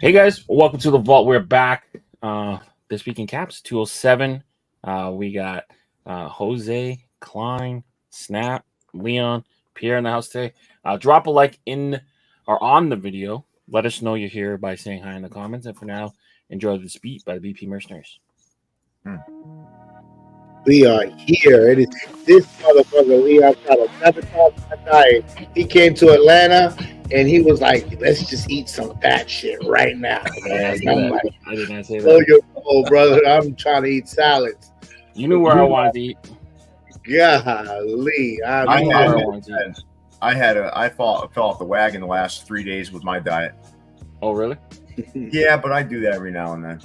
Hey guys, welcome to the vault. We're back this week in Caps 207. We got Jose, Klein, Snap, Leon, Pierre in the house today. Drop a like in or on the video. Let us know you're here by saying hi in the comments. And for now, enjoy this beat by the BP Mercenaries. We are here. It is this motherfucker Leon got a sabotage my diet. He came to Atlanta and he was like, "Let's just eat some fat shit right now." I did not say that. "Oh, your old brother, I'm trying to eat salads." You knew where I wanted to eat. Golly, I fell off the wagon the last 3 days with my diet. Oh, really? Yeah, but I do that every now and then.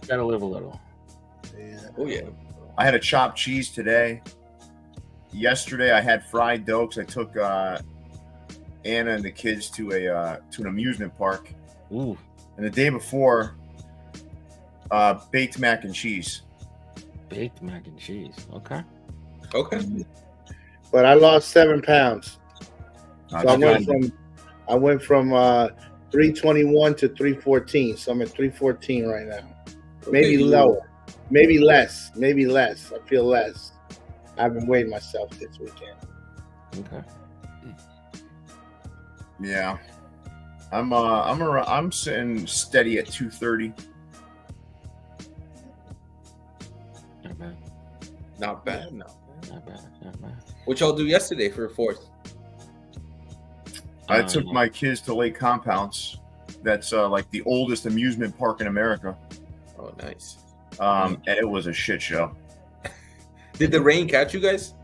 Gotta live a little. Yeah. Oh yeah. I had a chopped cheese today. Yesterday I had fried dough because I took Anna and the kids to an amusement park. Ooh. And the day before, baked mac and cheese. Baked mac and cheese. Okay. But I lost 7 pounds. So I went from 321 to 314. So I'm at 314 right now. Maybe lower. Maybe less. I feel less. I've been weighing myself this weekend. Okay. Yeah. I'm sitting steady at 230. Not bad. Not bad. Not bad. What y'all do yesterday for 4th? I took my kids to Lake Compounce. That's like the oldest amusement park in America. Oh, nice. And it was a shit show. Did the rain catch you guys?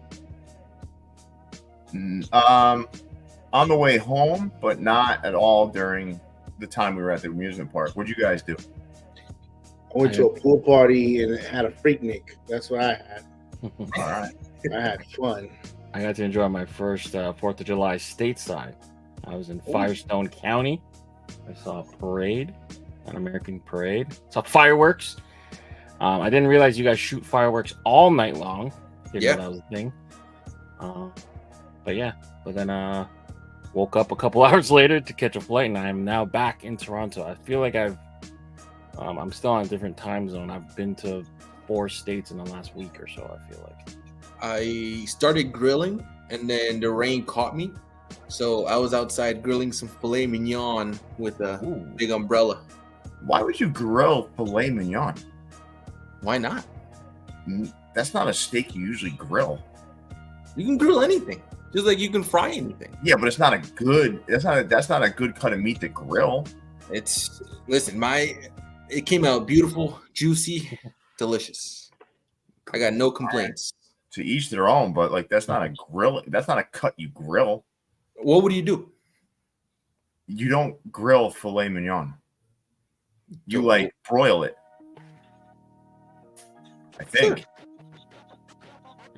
On the way home, but not at all during the time we were at the amusement park. What'd you guys do? I went to a pool party and had a Freaknik. That's what I had. All right. I had fun. I got to enjoy my first 4th of July stateside. I was in Firestone County. I saw a parade, an American parade. Saw fireworks. I didn't realize you guys shoot fireworks all night long. Didn't know that was a thing. But then woke up a couple hours later to catch a flight, and I'm now back in Toronto. I feel like I'm still on a different time zone. I've been to 4 states in the last week or so, I feel like. I started grilling, and then the rain caught me. So I was outside grilling some filet mignon with a big umbrella. Why would you grill filet mignon? Why not? That's not a steak you usually grill. You can grill anything, just like you can fry anything. Yeah, but it's not a good. That's not a good cut of meat to grill. It came out beautiful, juicy, delicious. I got no complaints. To each their own, but like that's not a grill. That's not a cut you grill. What would you do? You don't grill filet mignon. You like broil it. I think. Sure.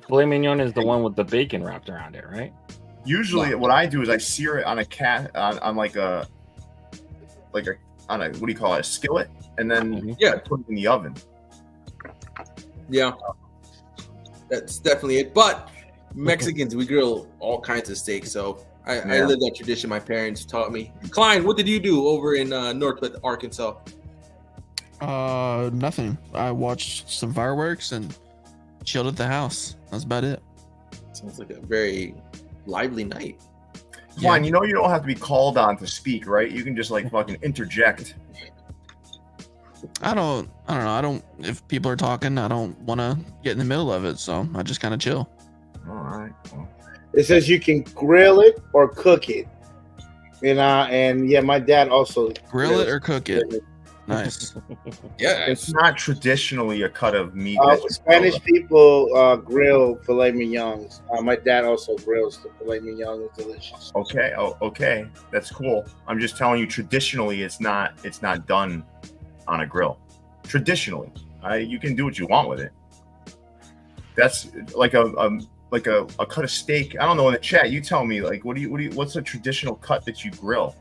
Filet mignon is the one with the bacon wrapped around it, right? Usually, what I do is I sear it on a what do you call it, a skillet, and then I put it in the oven. Yeah, that's definitely it. But Mexicans, we grill all kinds of steaks, so I live that tradition. My parents taught me. Klein, what did you do over in Northwest Arkansas? Nothing. I watched some fireworks and chilled at the house. That's about it. Sounds like a very lively night. Klein, you know you don't have to be called on to speak, right? You can just like fucking interject. I don't know. If people are talking, I don't want to get in the middle of it, so I just kind of chill. All right. Well. It says you can grill it or cook it. And my dad also grill it or cook it. Nice. Yeah, it's not traditionally a cut of meat. Spanish people grill filet mignons. My dad also grills the filet mignon. It's delicious. Okay. Oh, okay. That's cool. I'm just telling you, traditionally, it's not done on a grill. Traditionally, you can do what you want with it. That's like a cut of steak. I don't know, in the chat, you tell me, like, what's a traditional cut that you grill?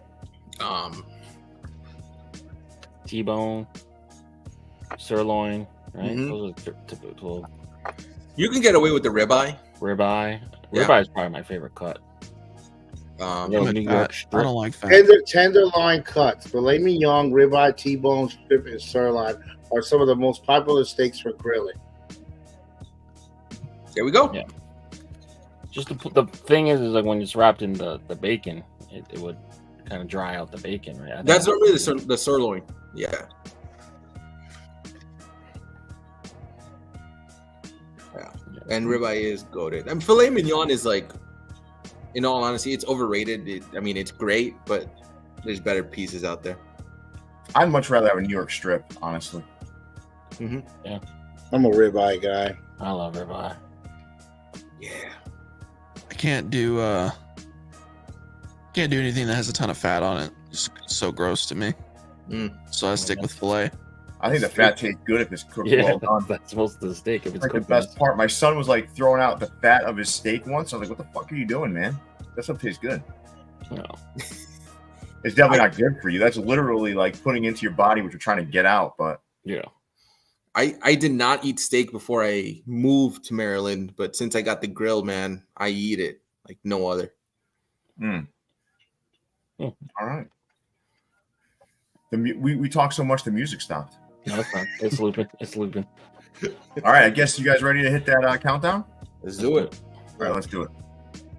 T-bone, sirloin, right? Those are typical. You can get away with the ribeye. Ribeye is probably my favorite cut. Little New York I strip. don't like fat. Tenderloin cuts, filet mignon, ribeye, T-bone, strip, and sirloin are some of the most popular steaks for grilling. There we go. Yeah. Just the thing is like when it's wrapped in the bacon, it would kind of dry out the bacon, right? That's normally the sirloin. Yeah. And ribeye is goated. I mean, filet mignon is like, in all honesty, it's overrated. It's great, but there's better pieces out there. I'd much rather have a New York strip, honestly. I'm a ribeye guy. I love ribeye. Yeah. I can't do anything that has a ton of fat on it. It's so gross to me. So I stick with filet. I think the fat tastes good if it's cooked Yeah, well done. that's most of the steak. If it's Like the cooked best part. My son was like throwing out the fat of his steak once. I was like, "What the fuck are you doing, man? That stuff tastes good." No. It's definitely not good for you. That's literally like putting into your body what you're trying to get out. But Yeah. I did not eat steak before I moved to Maryland, but since I got the grill, man, I eat it like no other. all right. We talk so much, the music stopped. No, it's not. It's looping. It's looping. All right, I guess you guys ready to hit that countdown? Let's do it. All right, let's do it.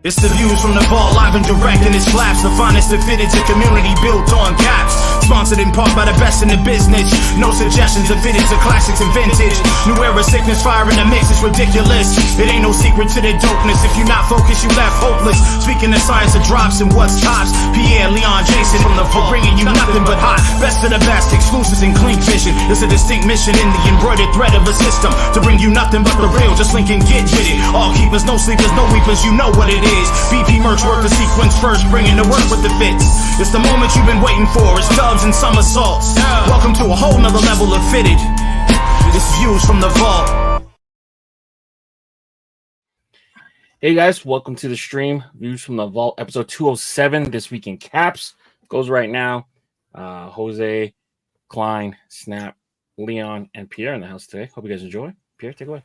It's the views from the vault, live and direct, and it's flaps. The finest of fitteds, a community built on caps. Sponsored in part by the best in the business. No suggestions of fitteds, of classics and vintage. New era sickness, fire in the mix, it's ridiculous. It ain't no secret to the dopeness. If you're not focused, you left hopeless. Speaking of science of drops and what's tops. Pierre, Leon, Jason from the vault, bringing you nothing but hot. Best of the best, exclusives in Clink vision. It's a distinct mission in the embroidered thread of a system to bring you nothing but the real. Just link and get with it. All keepers, no sleepers, no weepers. You know what it is. BP merch work the sequence first, bringing the work with the fits. It's the moment you've been waiting for. It's dubs and somersaults. Welcome to a whole nother level of fitted. This views from the vault. Hey guys, welcome to the stream. Views from the Vault, episode 207. This week in caps goes right now. Jose, Klein, Snap, Leon, and Pierre in the house today. Hope you guys enjoy. Pierre, take away.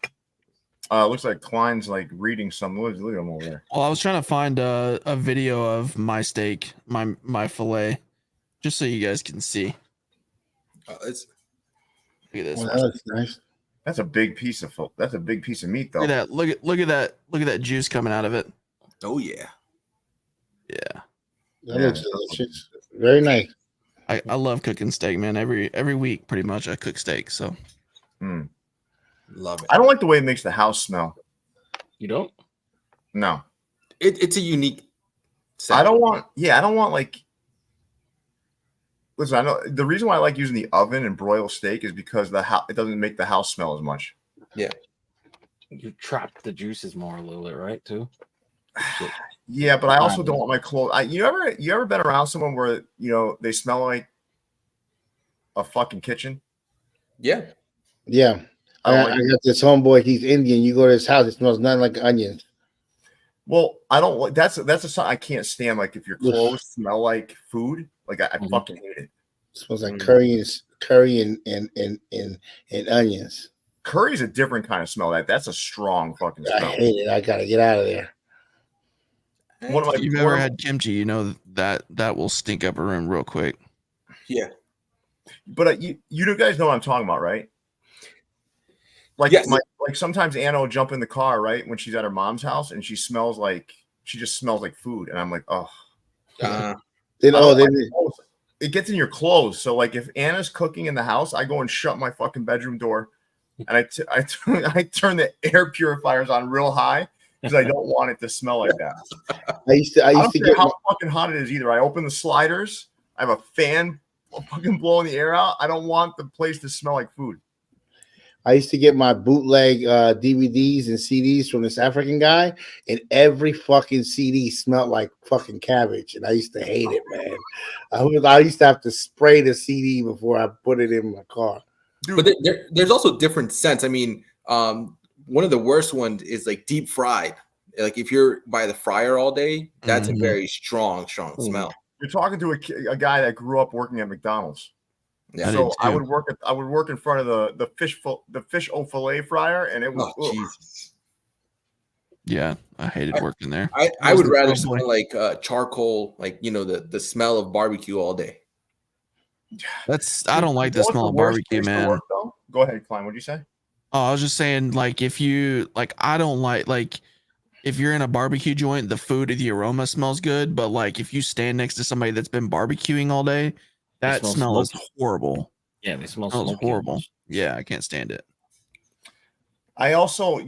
Looks like Klein's like reading something. Look at him over there. Well, I was trying to find a video of my steak, my fillet, just so you guys can see. It's Look at this. Well, that looks nice. That's a big piece of meat, though. Look at that. Look at that juice coming out of it. oh yeah. Yeah. That looks delicious. Very nice. I love cooking steak, man. Every week, pretty much, I cook steak. So Love it. I don't like the way it makes the house smell. You don't? No, It's a unique I don't want like. Listen, I know the reason why I like using the oven and broil steak is because it doesn't make the house smell as much. Yeah. You trap the juices more a little bit, right? Too. Yeah, but I also don't want my clothes. You ever been around someone where they smell like a fucking kitchen? Yeah. I I got this homeboy. He's Indian. You go to his house, it smells nothing like onions. Well, I don't like that's a sign I can't stand. Like if your clothes smell like food, like I fucking hate it. It smells like curry and onions. Curry's a different kind of smell. That's a strong fucking smell. I hate it. I gotta get out of there. if you've ever had kimchi, you know that will stink up a room real quick. Yeah. But you guys know what I'm talking about, right? Like yes. like sometimes Anna will jump in the car, right, when she's at her mom's house and she just smells like food, and I'm like, oh. It gets in your clothes. So like if Anna's cooking in the house, I go and shut my fucking bedroom door, and I turn the air purifiers on real high because I don't want it to smell like that. I used to get how fucking hot it is either. I open the sliders. I have a fan fucking blowing the air out. I don't want the place to smell like food. I used to get my bootleg DVDs and CDs from this African guy, and every fucking CD smelled like fucking cabbage, and I used to hate it, man. I used to have to spray the CD before I put it in my car. Dude. But there's also different scents. I mean, one of the worst ones is like deep fried. Like if you're by the fryer all day, that's a very strong smell. You're talking to a guy that grew up working at McDonald's. Yeah. So I would work in front of the fish au filet fryer, and it was Jesus. Yeah, I hated working there. I would rather smell like charcoal, like the smell of barbecue all day. I don't like the smell of barbecue, man. Work, go ahead, Klein. What'd you say? Oh, I was just saying, like, if you I don't like if you're in a barbecue joint, the food, the aroma smells good, but like if you stand next to somebody that's been barbecuing all day, that smell is horrible. Yeah, they smell horrible. Yeah, I can't stand it. I also,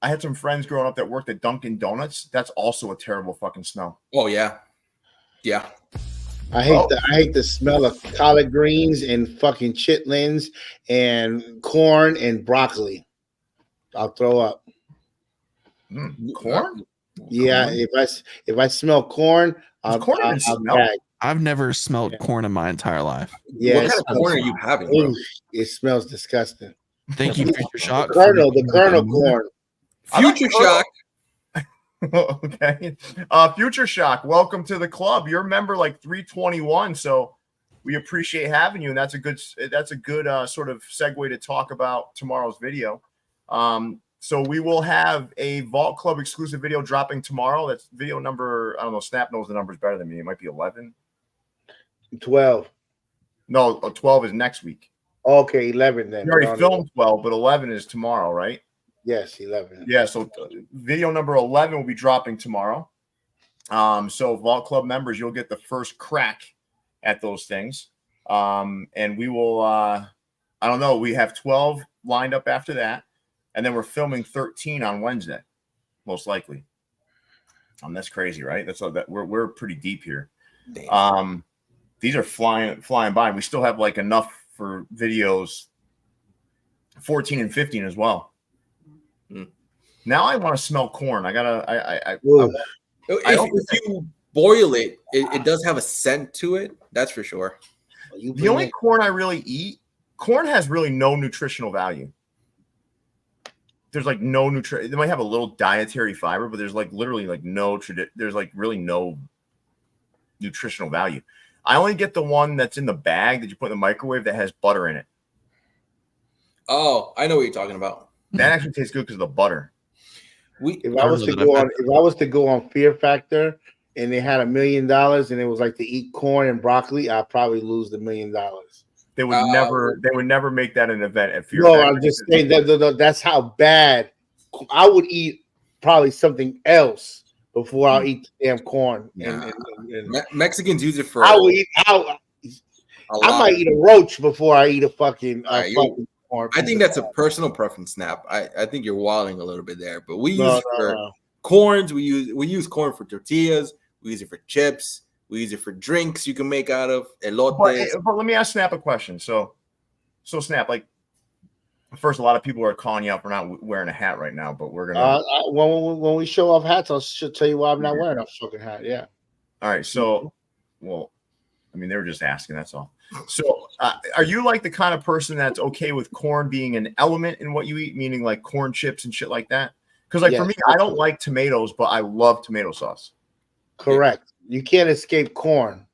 I had some friends growing up that worked at Dunkin' Donuts. That's also a terrible fucking smell. Oh yeah, yeah. I hate the smell of collard greens and fucking chitlins and corn and broccoli. I'll throw up. Corn? Yeah, if I smell corn, I'll gag. I've never smelled corn in my entire life. Yeah, what kind of corn are you having, bro? It smells disgusting. Thank you, Future Shock. The kernel corn. Future Shock. Okay. Future Shock, welcome to the club. You're a member like 321, so we appreciate having you, and that's a good sort of segue to talk about tomorrow's video. So we will have a Vault Club exclusive video dropping tomorrow. That's video number, I don't know, Snap knows the numbers better than me. It might be 11. 12. No, 12 is next week. Okay, 11 then. We already filmed 12, but 11 is tomorrow, right? Yes, 11. Yeah, so video number 11 will be dropping tomorrow. So Vault Club members, you'll get the first crack at those things. And we will, I don't know, we have 12 lined up after that. And then we're filming 13 on Wednesday, most likely. That's crazy, right? We're pretty deep here. These are flying by. We still have like enough for videos 14 and 15 as well. Now I want to smell corn. If you boil it, it does have a scent to it. That's for sure. The only corn I really eat, corn has really no nutritional value. There's like no nutrition. They might have a little dietary fiber, but there's like literally like there's like really no nutritional value. I only get the one that's in the bag that you put in the microwave that has butter in it. Oh, I know what you're talking about. That actually tastes good because of the butter. If I was to go on Fear Factor and they had $1 million and it was like to eat corn and broccoli, I'd probably lose the $1 million. They would never make that an event at Fear Factor. No, I'm just saying that's how bad. I would eat probably something else before I'll eat the damn corn. Yeah. And Mexicans use it for. I might eat a roach before I eat a fucking. Corn. I think that's a personal preference, Snap. I think you're wilding a little bit there, but we use corns. We use corn for tortillas. We use it for chips. We use it for drinks you can make out of elotes. But let me ask Snap a question. So Snap, like, first, a lot of people are calling you out for not wearing a hat right now, but we're gonna when we show off hats, I'll tell you why I'm not wearing a fucking hat. Yeah. All right. So, well, I mean, they were just asking. That's all. So, are you like the kind of person that's okay with corn being an element in what you eat, meaning like corn chips and shit like that? Because, like, for me, I don't like tomatoes, but I love tomato sauce. Correct. You can't escape corn,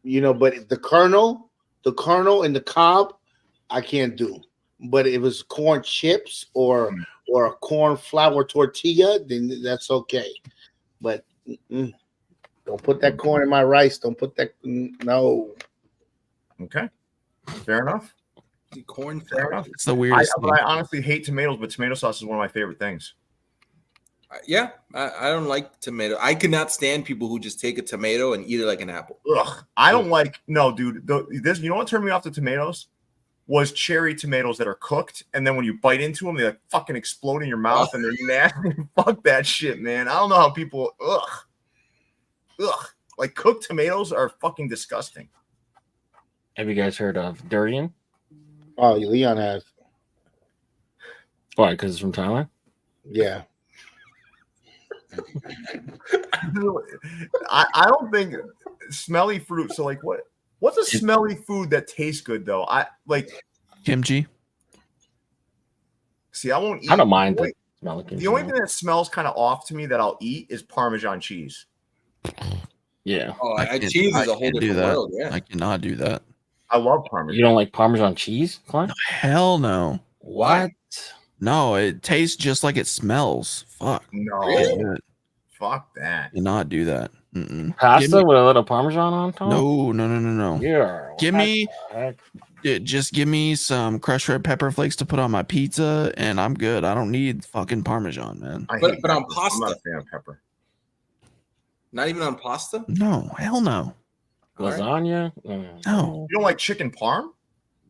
but the kernel and the cob, I can't do. But if it's corn chips or a corn flour tortilla, then that's okay. But don't put that corn in my rice. Don't put that. No. Okay. Fair enough. Corn fair enough. It's the weirdest thing. I honestly hate tomatoes, but tomato sauce is one of my favorite things. Yeah, I don't like tomato. I could not stand people who just take a tomato and eat it like an apple. Ugh, I don't like. No, dude. This, you know what turned me off the tomatoes was cherry tomatoes that are cooked, and then when you bite into them, they like fucking explode in your mouth, and they're nasty. Fuck that shit, man. I don't know how people. Like cooked tomatoes are fucking disgusting. Have you guys heard of durian? Oh, Leon has. Why? Because it's from Thailand? Yeah. I don't think smelly fruit. So like what's a smelly food that tastes good though? I like kimchi. See, I won't eat. I don't mind the smell of kimchi. The only thing that smells kind of off to me that I'll eat is Parmesan cheese. Yeah. Oh, cheese is a whole different world. Yeah. I cannot do that. I love Parmesan. You don't like Parmesan cheese, Klein? No, hell no. What? No, it tastes just like it smells. Fuck. No, Really? fuck that. Do not do that. Mm-mm. Pasta with a little Parmesan on top? No. Yeah. Give me just give me some crushed red pepper flakes to put on my pizza, and I'm good. I don't need fucking Parmesan, man. But on pasta, I'm not a fan of pepper. Not even on pasta. No, hell no. Lasagna? No. You don't like chicken parm?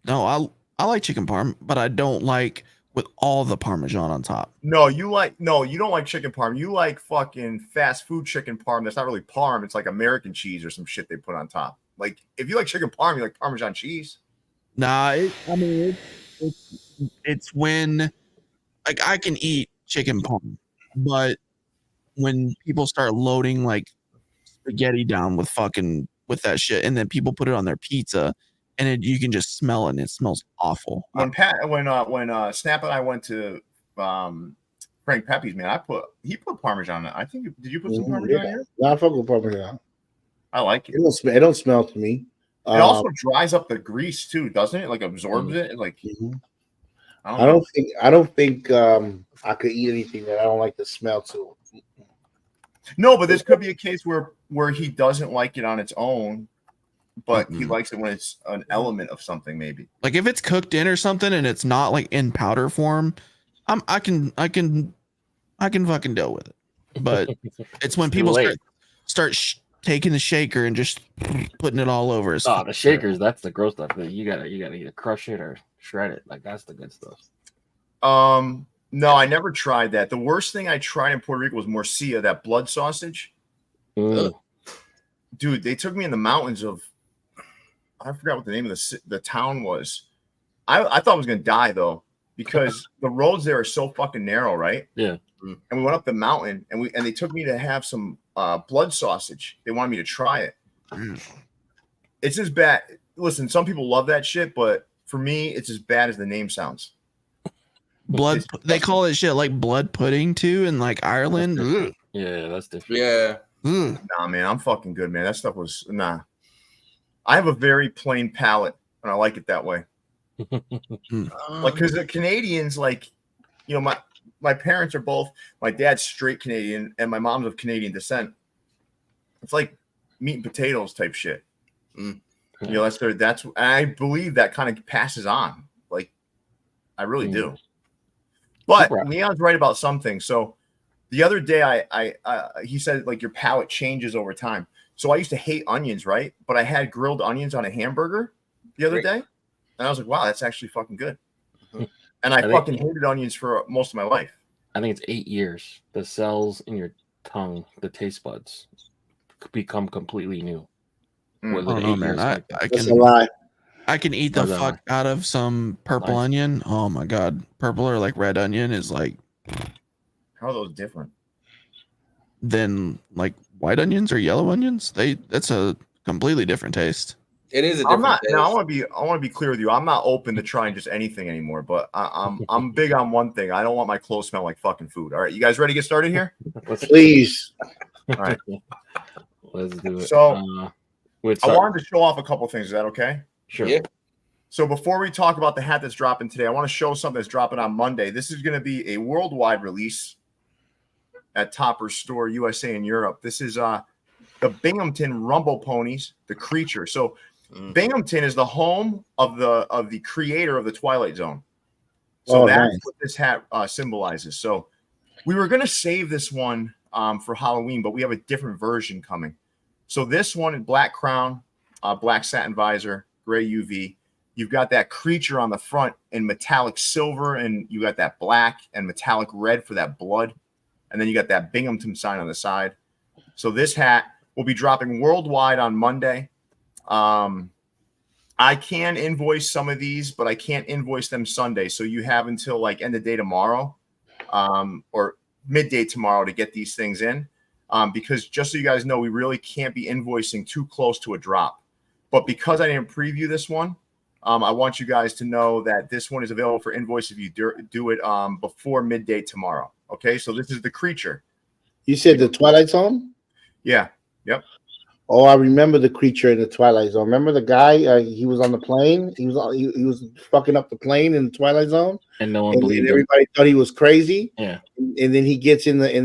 No, I like chicken parm, but I don't like with all the Parmesan on top. No, you don't like chicken parm. You like fucking fast food chicken parm. That's not really parm. It's like American cheese or some shit they put on top. Like if you like chicken parm, you like Parmesan cheese. Nah, it's when like I can eat chicken parm, but when people start loading like spaghetti down with that shit, and then people put it on their pizza, and you can just smell it, and it smells awful. When Snap and I went to Frank Pepe's, man, he put Parmesan on it. I think did you put some Parmesan here? Yeah, I fuck with Parmesan. I like it. It don't smell to me. It also dries up the grease too, doesn't it? Like absorbs it. Like I don't think I could eat anything that I don't like the smell to. No, but this could be a case where he doesn't like it on its own, but he likes it when it's an element of something, maybe. Like if it's cooked in or something and it's not like in powder form, I can fucking deal with it. But it's when people start taking the shaker and just putting it all over. The shakers, that's the gross stuff. You gotta either crush it or shred it. Like that's the good stuff. No, I never tried that. The worst thing I tried in Puerto Rico was morcilla, that blood sausage. Dude, they took me in the mountains of, I forgot what the name of the town was. I thought I was gonna die though, because the roads there are so fucking narrow, right? Yeah. And we went up the mountain, and they took me to have some blood sausage. They wanted me to try it. It's as bad. Listen, some people love that shit, but for me, it's as bad as the name sounds. Blood. They call it shit like blood pudding too in like Ireland. Yeah, that's different. Yeah. Nah, man, I'm fucking good, man. That stuff was nah. I have a very plain palate, and I like it that way. Like, because the Canadians, like, you know, my parents are both. My dad's straight Canadian, and my mom's of Canadian descent. It's like meat and potatoes type shit. You know, that's. I believe that kind of passes on. Like, I really do. But Leon's right about some things. So the other day, he said like your palate changes over time. So I used to hate onions, right? But I had grilled onions on a hamburger the other day, and I was like, wow, that's actually fucking good. And I fucking hated onions for most of my life. I think it's 8 years. The cells in your tongue, the taste buds, become completely new. That's a lie. I can eat the fuck out of some purple onion. Oh my god, purple or like red onion is like. How are those different than like white onions or yellow onions? That's a completely different taste. It is a different taste. I want to be clear with you. I'm not open to trying just anything anymore. But I'm big on one thing. I don't want my clothes to smell like fucking food. All right, you guys ready to get started here? Please. All right, let's do it. So I wanted to show off a couple things. Is that okay? Sure. Yeah. So before we talk about the hat that's dropping today, I want to show something that's dropping on Monday. This is going to be a worldwide release at Topperzstore Store USA and Europe. This is the Binghamton Rumble Ponies, the creature. So Binghamton is the home of the creator of the Twilight Zone. So that's what this hat symbolizes. So we were going to save this one for Halloween, but we have a different version coming. So this one in black crown, black satin visor, gray UV. You've got that creature on the front in metallic silver, and you got that black and metallic red for that blood. And then you got that Binghamton sign on the side. So this hat will be dropping worldwide on Monday. I can invoice some of these, but I can't invoice them Sunday. So you have until like end of day tomorrow or midday tomorrow to get these things in. Because just so you guys know, we really can't be invoicing too close to a drop. But because I didn't preview this one, I want you guys to know that this one is available for invoice if you do it before midday tomorrow. Okay, so this is the creature. You said the Twilight Zone? Yeah. Yep. Oh, I remember the creature in the Twilight Zone. Remember the guy? He was on the plane. He was fucking up the plane in the Twilight Zone, and no one and believed him. everybody thought he was crazy. Yeah, and then he gets in the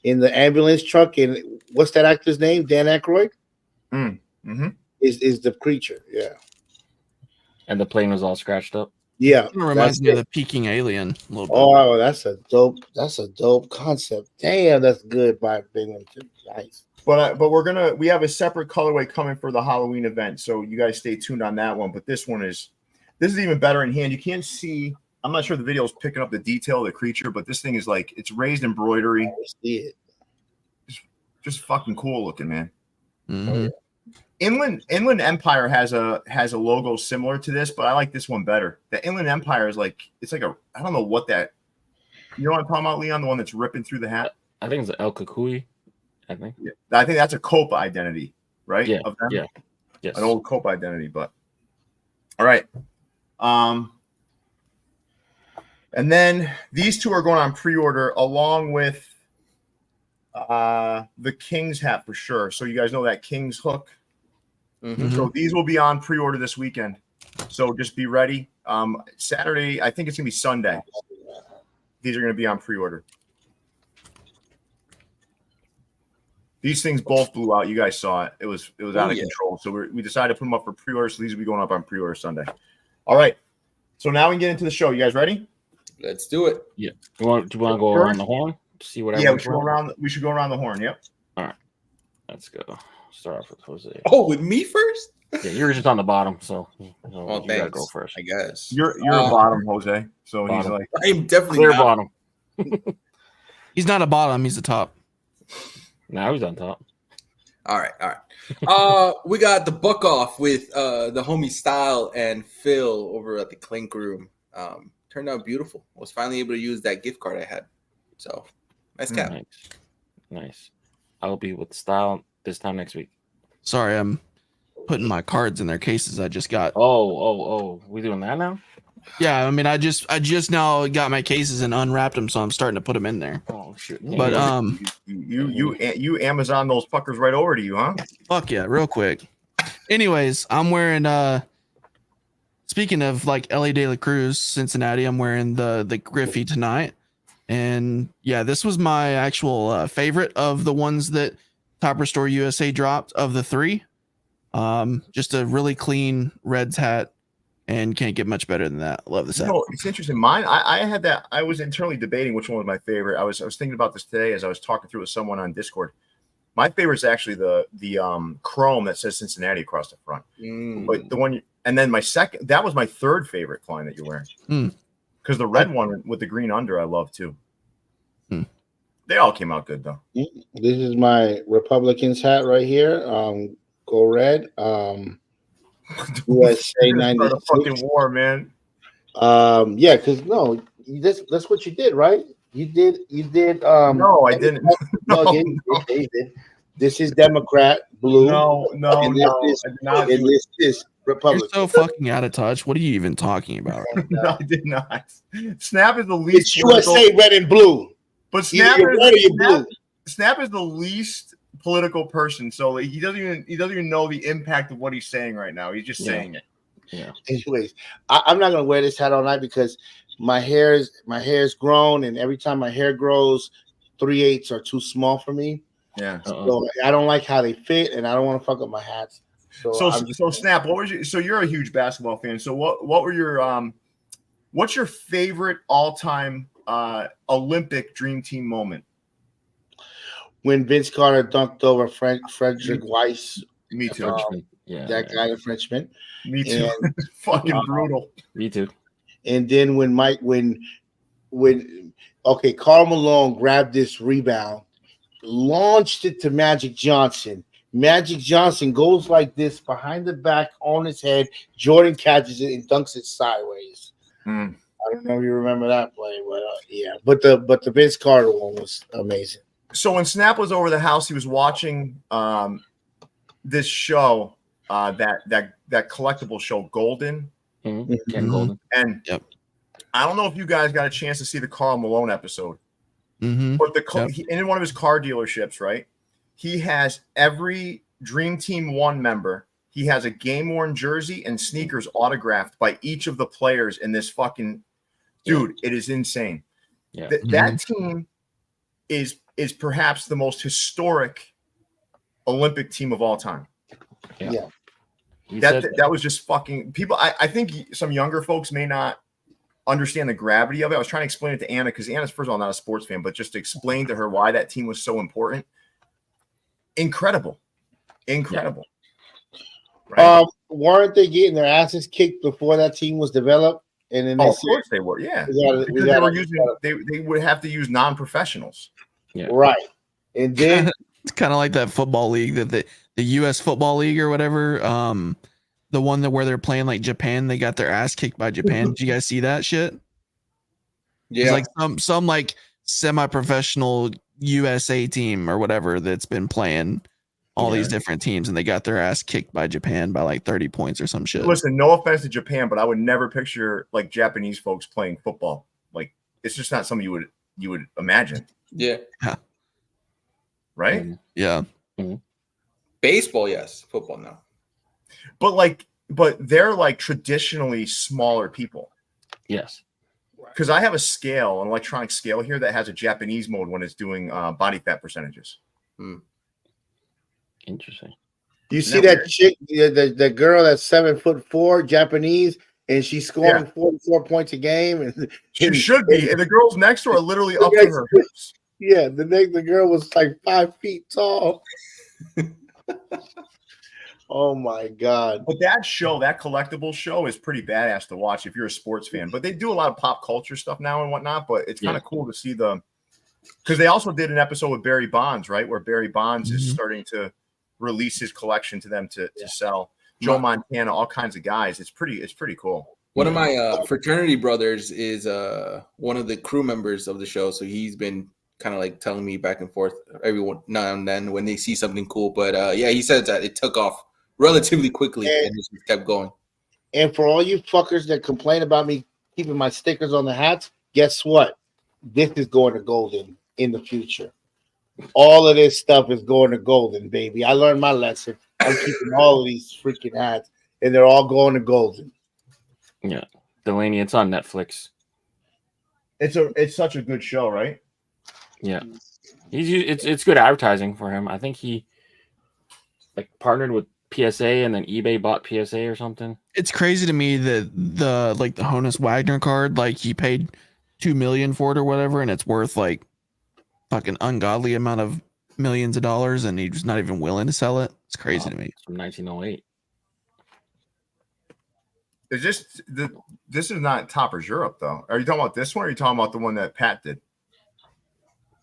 ambulance truck, and what's that actor's name? Dan Aykroyd. Mm-hmm. Is the creature? Yeah. And the plane was all scratched up. Yeah, It reminds me of the peeking alien a little bit. Oh, that's a dope concept. Damn, that's good by Binghamton. Nice. But we have a separate colorway coming for the Halloween event, so you guys stay tuned on that one. But this is even better in hand. You can't see. I'm not sure the video is picking up the detail of the creature, but this thing is like it's raised embroidery. I see it. Just fucking cool looking, man. Mm-hmm. Inland Empire has a logo similar to this, but I like this one better. The Inland Empire is like I don't know what that. You know what I'm talking about, Leon? The one that's ripping through the hat. I think it's El Kukui. I think. Yeah. I think that's a Copa identity, right? Yeah. Of them? Yeah. Yes. An old Copa identity, but all right. And then these two are going on pre-order along with the King's hat for sure. So you guys know that King's hook. Mm-hmm. So these will be on pre-order this weekend. So just be ready. Saturday, I think it's gonna be Sunday. These are gonna be on pre-order. These things both blew out. You guys saw it. It was out of control. So we decided to put them up for pre-order. So these will be going up on pre-order Sunday. All right. So now we can get into the show. You guys ready? Let's do it. Yeah. Do you want to go around the horn? See what? Yeah, we should go around the horn. Yep. All right. Let's go. Start off with Jose. Oh, with me first? Yeah, you're just on the bottom, so you gotta go first. I guess you're a bottom, Jose. So bottom. He's like, I'm definitely clear not. bottom. He's not a bottom. He's a top. Now he's on top. All right. We got the buck off with the homie Styll and Phil over at the Clink Room. Turned out beautiful. I was finally able to use that gift card I had. So nice cap. Nice. I'll be with Styll this time next week. Sorry, I'm putting my cards in their cases I just got. Oh. We doing that now? Yeah, I mean, I just now got my cases and unwrapped them, so I'm starting to put them in there. Oh shit! But you Amazon those fuckers right over to you, huh? Fuck yeah, real quick. Anyways, I'm wearing speaking of like LA De La Cruz, Cincinnati, I'm wearing the Griffey tonight. And yeah, this was my actual favorite of the ones that Topperzstore USA dropped of the three. Just a really clean Reds hat, and can't get much better than that. Love this hat. It's interesting. Mine, I had that. I was internally debating which one was my favorite. I was thinking about this today as I was talking through with someone on Discord. My favorite is actually the chrome that says Cincinnati across the front. But the one, and then my second, that was my third favorite, Klein, that you're wearing. Because the red one with the green under, I love too. They all came out good though. This is my Republicans hat right here. Go red. USA 96. A fucking war, man. Yeah, because that's what you did, right? You did. No, I didn't. No, you did. This is Democrat blue. No. This is Republican. You're so fucking out of touch. What are you even talking about? No, I did not. Snap is the least. It's USA red and blue. But Snap is the least political person, so he doesn't even know the impact of what he's saying right now. He's just saying it. Yeah. Anyways, I'm not gonna wear this hat all night because my hair's grown, and every time my hair grows, 3/8 are too small for me. Yeah. So I don't like how they fit, and I don't want to fuck up my hats. So Snap, what was your? So you're a huge basketball fan. So what were your what's your favorite all-time Olympic dream team moment? When Vince Carter dunked over Frederick Weiss. Me too. That guy, the Frenchman. Me too. Fucking brutal. Me too. And then when Karl Malone grabbed this rebound, launched it to Magic Johnson. Magic Johnson goes like this behind the back on his head. Jordan catches it and dunks it sideways. I don't know if you remember that play, but yeah. But the Vince Carter one was amazing. So when Snap was over the house, he was watching this show, that collectible show, Golden. Ken Golden. And I don't know if you guys got a chance to see the Karl Malone episode. Mm-hmm. But in one of his car dealerships, right? he has every Dream Team 1 member. He has a game-worn jersey and sneakers autographed by each of the players in this fucking dude. It is insane. Yeah. That team is perhaps the most historic Olympic team of all time. Yeah. That was just fucking people. I think some younger folks may not understand the gravity of it. I was trying to explain it to Anna because Anna's, first of all, not a sports fan, but just to explain to her why that team was so important. Incredible. Right? Weren't they getting their asses kicked before that team was developed? And then of course they were, yeah. They would have to use non-professionals. Yeah. Right. And then it's kind of like that football league that the US football league or whatever. The one where they're playing like Japan, they got their ass kicked by Japan. Did you guys see that shit? Yeah. It's like some like semi-professional USA team or whatever that's been playing all these different teams, and they got their ass kicked by Japan by like 30 points or some shit. Listen, no offense to Japan, but I would never picture like Japanese folks playing football. Like, it's just not something you would imagine. Yeah. Right? Yeah. Mm-hmm. Baseball, yes. Football, no. But they're like traditionally smaller people. Yes. Because I have a scale, an electronic scale here that has a Japanese mode when it's doing body fat percentages. Interesting. You see that chick, the girl that's 7'4", Japanese, and she's scoring 44 points a game. And she should be. And the girls next to her are literally up to her hips. Yeah, the girl was like 5 feet tall. Oh my god! But that collectible show is pretty badass to watch if you're a sports fan. But they do a lot of pop culture stuff now and whatnot. But it's kind of cool to see because they also did an episode with Barry Bonds, right, where Barry Bonds is starting to release his collection to them to sell. Joe Montana, all kinds of guys. It's pretty cool. One of my fraternity brothers is one of the crew members of the show, so he's been kind of like telling me back and forth every now and then when they see something cool. But he says that it took off relatively quickly and just kept going. And for all you fuckers that complain about me keeping my stickers on the hats, guess what? This is going to Golden in the future. All of this stuff is going to Golden, baby. I learned my lesson. I'm keeping all of these freaking hats, and they're all going to Golden. Yeah, Delaney, it's on Netflix. It's such a good show, right? Yeah, it's good advertising for him. I think he like partnered with PSA, and then eBay bought PSA or something. It's crazy to me that the Honus Wagner card, like he paid $2 million for it or whatever, and it's worth like fucking ungodly amount of millions of dollars, and he's not even willing to sell it. It's crazy to me. It's from 1908. This is not Topperz Europe though. Are you talking about this one, or are you talking about the one that Pat did?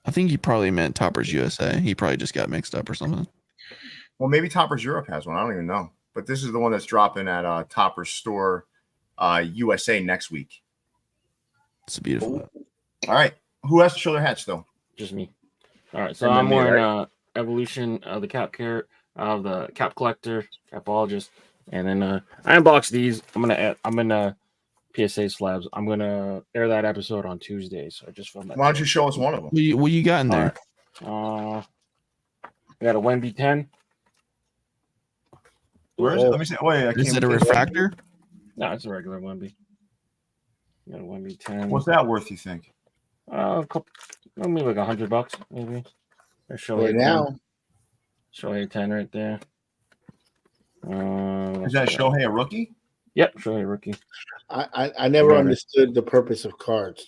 I think he probably meant Topperz USA. He probably just got mixed up or something. Well, maybe Topperz Europe has one. I don't even know. But this is the one that's dropping at Topperzstore USA next week. It's a beautiful hat. All right. Who has to show their hats though? Just me. All right. So I'm wearing Evolution of the Cap Care of the Cap Collector, Capologist, and then I unboxed these. I'm gonna PSA slabs. I'm gonna air that episode on Tuesday. So I just filmed that. Why don't you show us one of them? What you got in there? I got a WNBA 10. Where is it? Let me see. Wait, Is it a refractor? No, it's a regular WNBA. Got a WNBA 10. What's that worth, you think? Maybe like $100, maybe. Or Right now. Shohei 10 right there. Is that Shohei a rookie? Yep, Shohei rookie. I never understood the purpose of cards.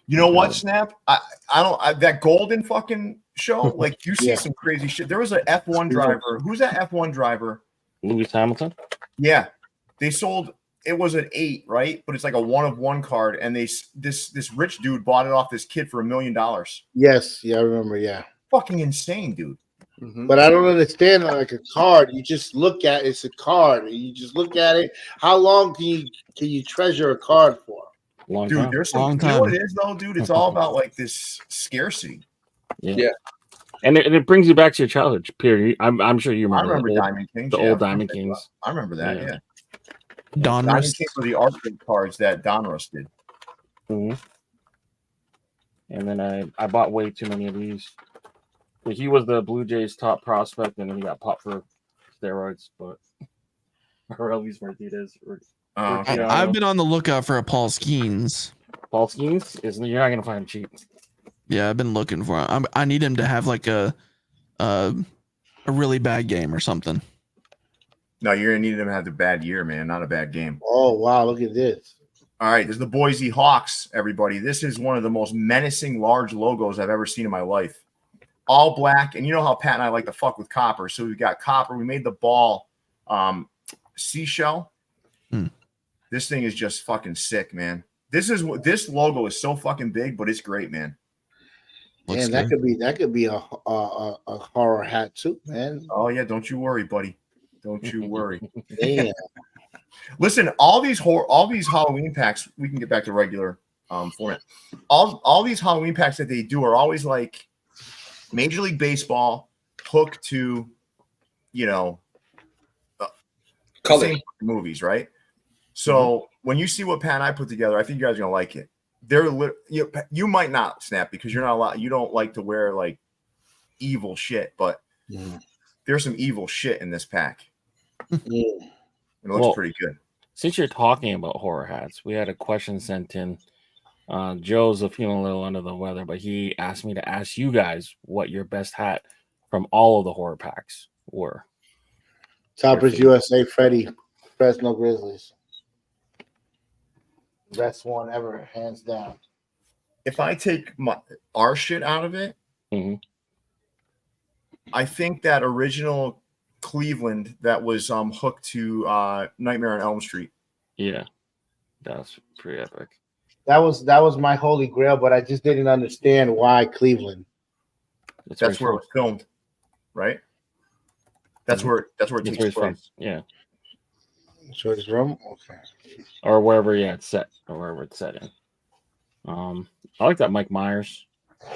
You know what, Snap? I don't that golden fucking show. Like you see some crazy shit. There was an F1 driver. Who's that F1 driver? Lewis Hamilton. Yeah, they sold. It was an 8, right? But it's like a 1-of-1 card, and this rich dude bought it off this kid for $1 million. Yes, yeah, I remember. Yeah, fucking insane, dude. Mm-hmm. But I don't understand like a card. You just look at it's a card. You just look at it. How long can you treasure a card for? Long dude, time. there's some. You know what it is though, dude? It's all about like this scarcity. Yeah. And it brings you back to your childhood period. I'm sure you remember. I remember Diamond Kings. The old Diamond Kings. I remember that. Yeah. Diamond Kings were the arcade cards that Donruss did. Mm-hmm. And then I bought way too many of these. He was the Blue Jays' top prospect, and then he got popped for steroids, but or at least Martinez. Okay. I've been on the lookout for a Paul Skeens. Paul Skeens is you're not gonna find him cheap. Yeah, I've been looking for him. I need him to have like a really bad game or something. No, you're gonna need him to have the bad year, man, not a bad game. Oh wow, look at this. All right, this is the Boise Hawks, everybody. This is one of the most menacing large logos I've ever seen in my life. All black, and you know how Pat and I like to fuck with copper. So we got copper. We made the ball seashell. This thing is just fucking sick, man. This logo is so fucking big, but it's great, man. Man, that could be a horror hat too, man. Oh yeah, don't you worry, buddy. Don't you worry. Damn. Listen, all these Halloween packs, we can get back to regular format. All these Halloween packs that they do are always like Major League Baseball hooked to, color movies, right? So when you see what Pat and I put together, I think you guys are gonna like it. You might not, Snap, because you're not allowed. You don't like to wear like evil shit, but there's some evil shit in this pack. It looks pretty good. Since you're talking about horror hats, we had a question sent in. Joe's feeling a little under the weather, but he asked me to ask you guys what your best hat from all of the horror packs were. Topperzstore USA, Freddy, Fresno Grizzlies. Best one ever, hands down. If I take our shit out of it, I think that original Cleveland that was hooked to Nightmare on Elm Street. Yeah, that's pretty epic. That was my holy grail, but I just didn't understand why Cleveland. That's where it was filmed, right? That's where it takes place. Yeah. So it's room, okay. Or wherever, it's set, or wherever it's set in. I like that Mike Myers,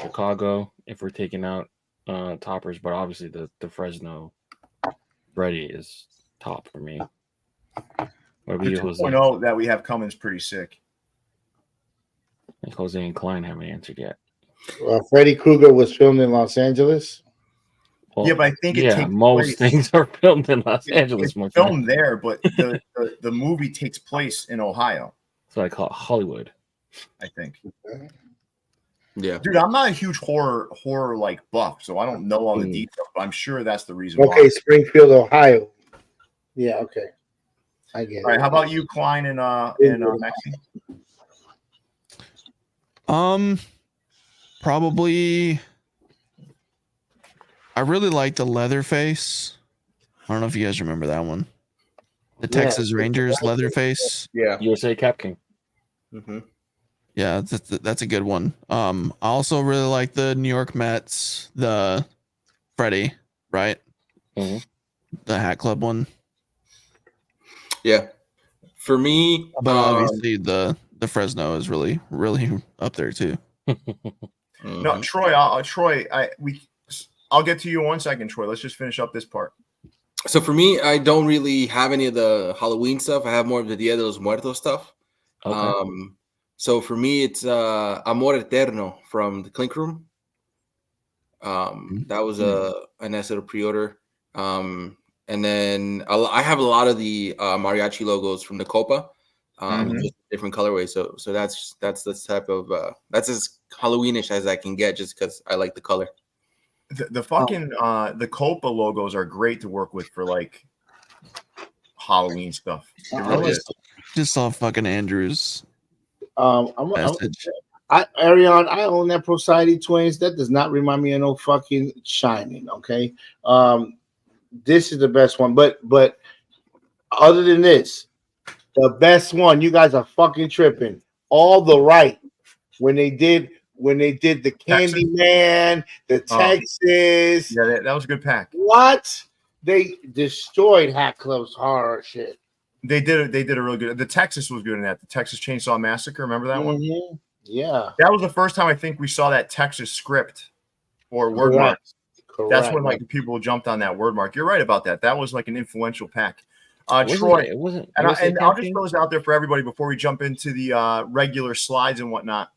Chicago. If we're taking out toppers, but obviously the Fresno Freddy is top for me. The 2.0 that we have coming is pretty sick. I think Jose and Klein haven't answered yet. Freddy Krueger was filmed in Los Angeles. Well, yeah, but I think most things are filmed in Los Angeles. It's filmed there, but the movie takes place in Ohio. So I call it Hollywood. I think. Yeah, dude, I'm not a huge horror like buff, so I don't know all the details. But I'm sure that's the reason. Okay, why. Springfield, Ohio. Yeah, okay, I get it. All right, how about you, Klein and Maxie? Probably. I really like the Leatherface. I don't know if you guys remember that one. The Texas Rangers Leatherface. Yeah. USA Cap King. Yeah, that's a good one. I also really like the New York Mets, the Freddy, right? The Hat Club one. Yeah. For me, but obviously the Fresno is really, really up there too. No, Troy, I'll get to you in 1 second, Troy. Let's just finish up this part. So for me, I don't really have any of the Halloween stuff. I have more of the Dia de los Muertos stuff. Okay. So for me, it's Amor Eterno from the Clink Room. That was a nice little pre-order. And then I have a lot of the mariachi logos from the Copa, just different colorways. So that's the type of that's as Halloweenish as I can get, just because I like the color. The fucking the Copa logos are great to work with for like Halloween stuff. It really is. Just saw fucking Andrew's message. Arion, I own that Society Twins. That does not remind me of no fucking Shining. Okay, this is the best one. But other than this, the best one. You guys are fucking tripping. All the right when they did the Candyman, the Texas. Yeah, that was a good pack. What? They destroyed Hat Club's horror shit. They did a really good. The Texas was good in that. The Texas Chainsaw Massacre. Remember that one? Yeah. That was the first time I think we saw that Texas script or word mark. That's when like people jumped on that word mark. You're right about that. That was like an influential pack. Troy, it wasn't. And I'll just throw this out there for everybody before we jump into the regular slides and whatnot.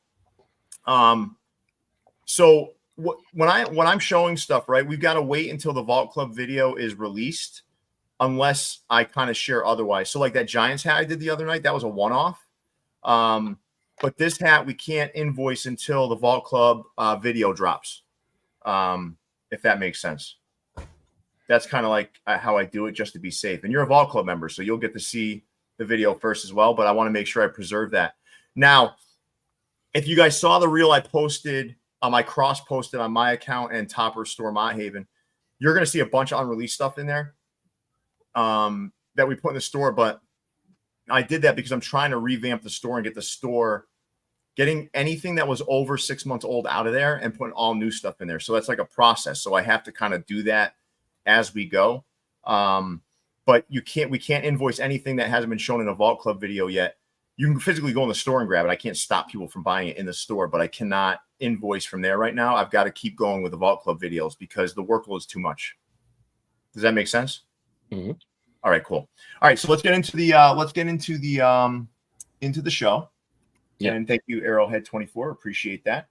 So when I'm showing stuff, right, we've got to wait until the Vault Club video is released, unless I kind of share otherwise. So like that Giants hat I did the other night, that was a one-off. But this hat we can't invoice until the Vault Club video drops, if that makes sense. That's kind of like how I do it, just to be safe. And you're a Vault Club member, so you'll get to see the video first as well. But I want to make sure I preserve that. Now, if you guys saw the reel I posted, I cross-posted on my account and Topperzstore Store Mott Haven, you're going to see a bunch of unreleased stuff in there that we put in the store. But I did that because I'm trying to revamp the store and get the store getting anything that was over 6 months old out of there and putting all new stuff in there. So that's like a process. So I have to kind of do that as we go. But we can't invoice anything that hasn't been shown in a Vault Club video yet. You can physically go in the store and grab it. I can't stop people from buying it in the store, but I cannot invoice from there right now. I've got to keep going with the Vault Club videos because the workload is too much. Does that make sense? Mm-hmm. All right, cool. All right, so let's get into the show. Yeah. And thank you, Arrowhead24. Appreciate that.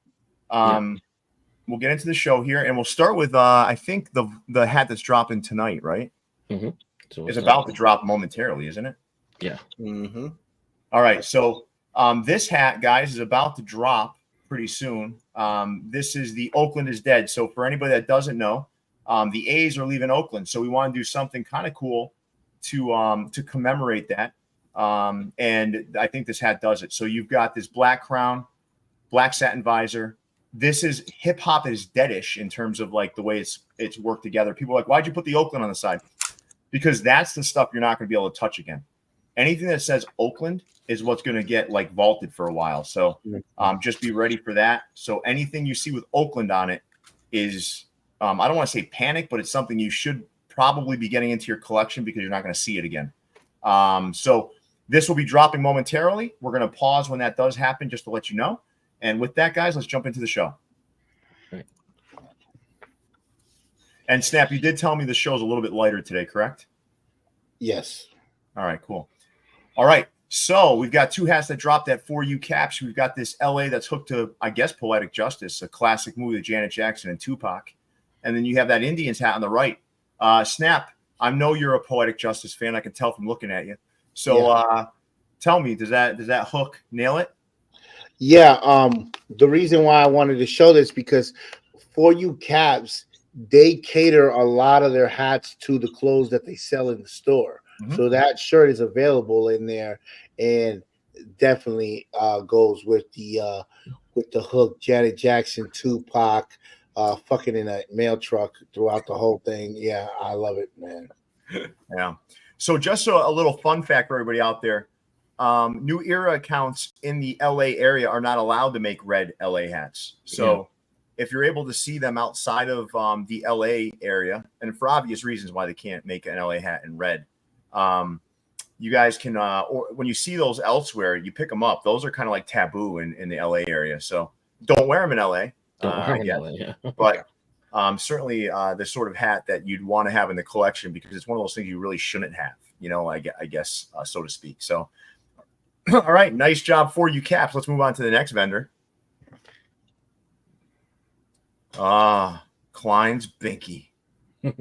We'll get into the show here, and we'll start with I think the hat that's dropping tonight, right? Mm-hmm. So it's about to drop momentarily, isn't it? Yeah. Mm-hmm. All right, so this hat, guys, is about to drop pretty soon. This is the Oakland is Dead. So for anybody that doesn't know, the A's are leaving Oakland, so we want to do something kind of cool to commemorate that. And I think this hat does it. So you've got this black crown, black satin visor. This is hip hop is deadish in terms of like the way it's worked together. People are like, why'd you put the Oakland on the side? Because that's the stuff you're not going to be able to touch again. Anything that says Oakland is what's going to get like vaulted for a while. So just be ready for that. So anything you see with Oakland on it is, I don't want to say panic, but it's something you should probably be getting into your collection because you're not going to see it again. So this will be dropping momentarily. We're going to pause when that does happen just to let you know. And with that, guys, let's jump into the show. Right. And Snap, you did tell me the show's a little bit lighter today, correct? Yes. All right, cool. All right, so we've got two hats that dropped at 4U Caps. We've got this LA that's hooked to, I guess, Poetic Justice, a classic movie with Janet Jackson and Tupac. And then you have that Indians hat on the right. Snap, I know you're a Poetic Justice fan. I can tell from looking at you. So tell me, does that hook nail it? Yeah. The reason why I wanted to show this because 4U Caps, they cater a lot of their hats to the clothes that they sell in the store. Mm-hmm. So that shirt is available in there and definitely goes with the hook, Janet Jackson, Tupac, fucking in a mail truck throughout the whole thing. Yeah, I love it, man. Yeah. So just a little fun fact for everybody out there. New Era accounts in the LA area are not allowed to make red LA hats. So if you're able to see them outside of the LA area, and for obvious reasons why they can't make an LA hat in red, you guys can, or when you see those elsewhere, you pick them up. Those are kind of like taboo in the LA area. So don't wear them in LA. Don't wear them in LA, yeah. But certainly the sort of hat that you'd want to have in the collection because it's one of those things you really shouldn't have, I guess, so to speak. So, all right, nice job for you, Caps. Let's move on to the next vendor. Klein's Binky. Their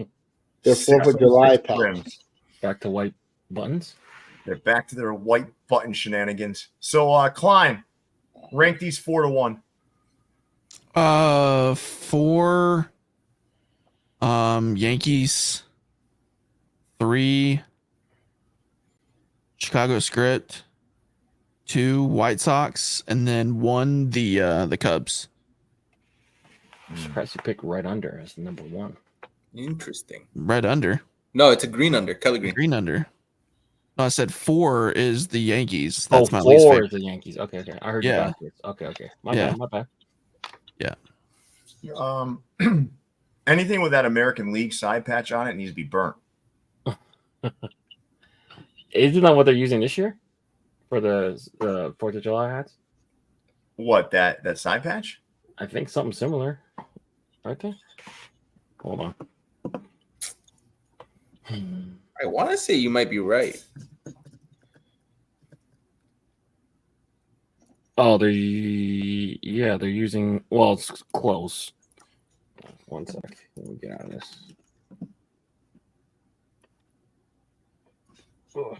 4th of July patch. Back to white buttons. They're back to their white button shenanigans. So, Klein, rank these 4 to 1. 4 Yankees, 3 Chicago Script, 2 White Sox, and then 1 the Cubs. I'm surprised you picked right under as the number 1. Interesting. Right under. No, it's a green under. Color green. Green under. No, I said 4 is the Yankees. That's my 4 least favorite. is the Yankees. Okay. I heard you backwards. Okay. My bad. Yeah. Anything with that American League side patch on it needs to be burnt. Isn't that what they're using this year for the 4th of July hats? What, that side patch? I think something similar. Right there. Hold on. I want to say you might be right. Oh, they're using, well, it's close. 1 sec. Let me get out of this. Ugh.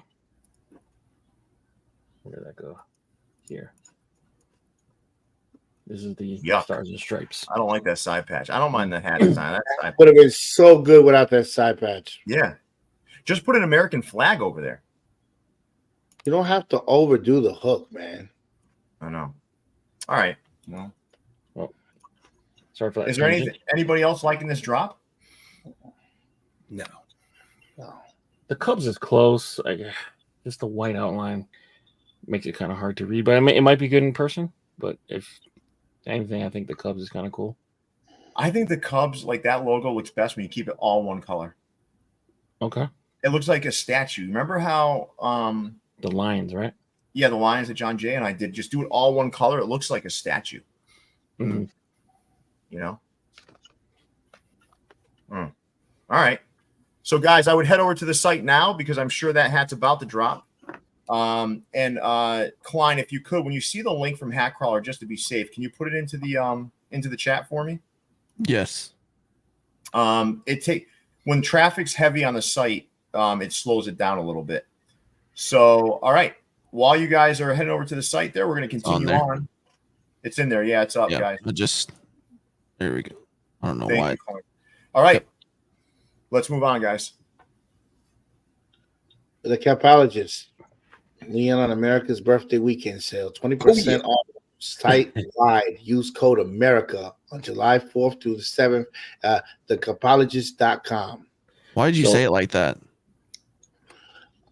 Where did that go? Here. This is the Yuck. Stars and Stripes. I don't like that side patch. I don't mind the hat design. That side Would have been so good without that side patch. Yeah. Just put an American flag over there. You don't have to overdo the hook, man. I know. All right. No. Well, sorry for that. Is there anybody else liking this drop? No. The Cubs is close. Just the white outline makes it kind of hard to read, but it might be good in person. But if anything, I think the Cubs is kind of cool. I think the Cubs, like that logo, looks best when you keep it all one color. Okay. It looks like a statue. Remember how the Lions, right? Yeah, the Lions that John Jay and I did. Just do it all one color. It looks like a statue. Mm-hmm. You know? All right. So, guys, I would head over to the site now because I'm sure that hat's about to drop. And Klein, if you could, when you see the link from Hat Crawler, just to be safe, can you put it into the chat for me? Yes. When traffic's heavy on the site, it slows it down a little bit. So, all right. While you guys are heading over to the site there, we're going to continue on. It's in there. Yeah, it's up, guys. There we go. I don't know Thank why. you, Klein. All right. Yep. Let's move on, guys. The Capologist. Leon on America's birthday weekend sale. 20% off site wide. Use code America on July 4th through the 7th. Thecapologist.com. Why did you say it like that?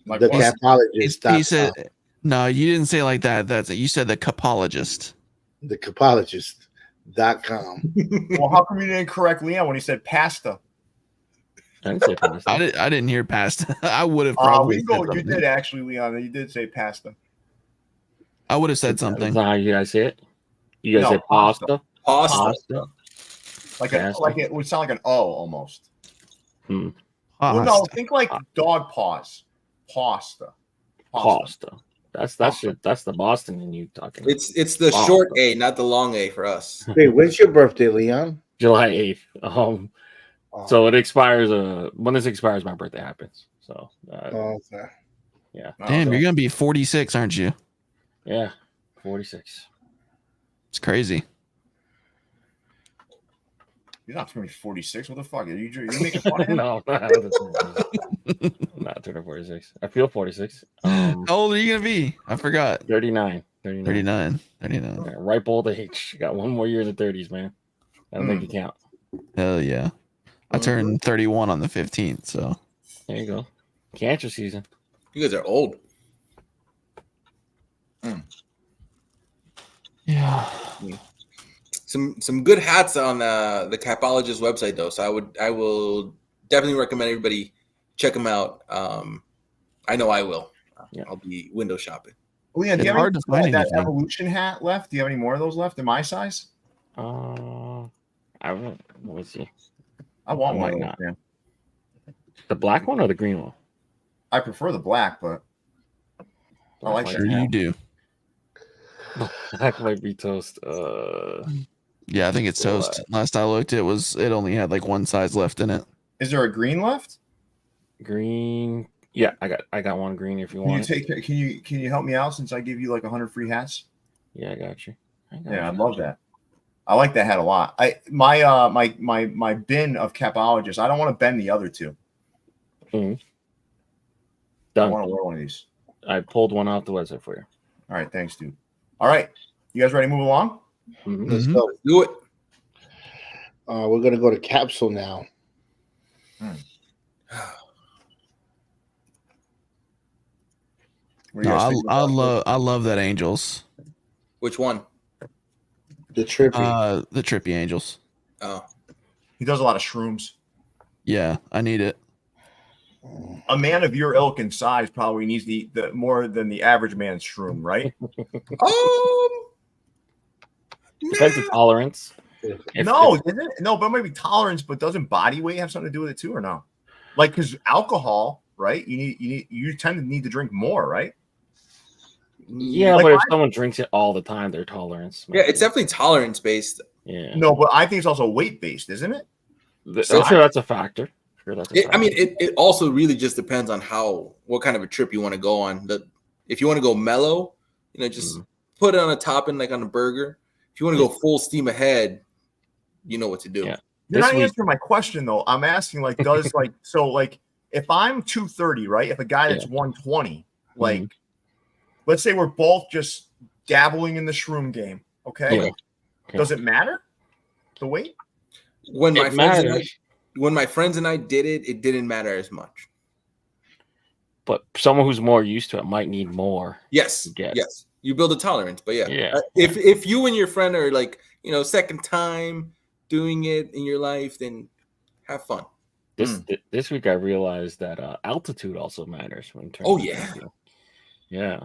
Capologist.com. You said, no, you didn't say it like that. That's it. You said the Capologist. The Capologist.com. Well, how come you didn't correct Leon when he said pasta? I didn't say pasta. I didn't hear pasta. I would have probably. You did actually, Leon. You did say pasta. I would have said something. That's not how you guys say it. You guys say pasta. Pasta. It would sound like an O almost. Hmm. Well, no, think like dog paws. Pasta. That's the Boston in you talking. It's the short A, not the long A for us. Hey, when's your birthday, Leon? July 8th. So it expires. When this expires, my birthday happens. So. Okay. Yeah. Damn, you're gonna be 46, aren't you? Yeah, 46. It's crazy. You're not turning 46. What the fuck? Are you making fun of him? No, I'm not turning 46. I feel 46. How old are you gonna be? I forgot. 39. 39. Yeah, ripe old age. Got one more year in the 30s, man. That'll make it count. Hell yeah. I turned 31 on the 15th, so there you go. Cancer season. You guys are old. Yeah. Some good hats on the Capologist website though, so I will definitely recommend everybody check them out. I know I will. Yeah. I'll be window shopping. Leon, do you hard to find that anything. Evolution hat left? Do you have any more of those left in my size? I don't. Let me see. I want one. Not. The black one or the green one? I prefer the black, but I like sure you do. That might be toast. Yeah, I think it's toast. Last I looked, it only had like one size left in it. Is there a green left? Green. Yeah, I got one green if you want. Can you help me out since I give you like 100 free hats? Yeah, I got you. I love that. I like that hat a lot. My bin of Capologist. I don't want to bend the other two. Mm-hmm. I want to wear one of these. I pulled one off the website for you. All right, thanks, dude. All right, you guys ready to move along? Mm-hmm. Let's go. Do it. We're gonna go to Capsule now. No, I love that Angels. Which one? The Trippy. The Trippy Angels. Oh, he does a lot of shrooms. Yeah, I need it. A man of your ilk and size probably needs the more than the average man's shroom, right? Depends on tolerance. But maybe tolerance, but doesn't body weight have something to do with it too, or no? Like, because alcohol, right? You tend to need to drink more, right? Yeah, like, but if someone drinks it all the time, their tolerance. Yeah, it's definitely tolerance based. Yeah. No, but I think it's also weight based, isn't it? I'm sure that's a factor. It also really just depends on what kind of a trip you want to go on. If you want to go mellow, just put it on the top and like on a burger. If you want to go full steam ahead, you know what to do. Yeah. You're not answering my question though. I'm asking like, does like so like if I'm 230, right? If a guy that's 120, like let's say we're both just dabbling in the shroom game, okay? Yeah. Does it matter the weight? When my friends and I did it, it didn't matter as much. But someone who's more used to it might need more. Yes. You build a tolerance, but if you and your friend are like, second time doing it in your life, then have fun. This week I realized that altitude also matters when turning. Oh yeah. Yeah.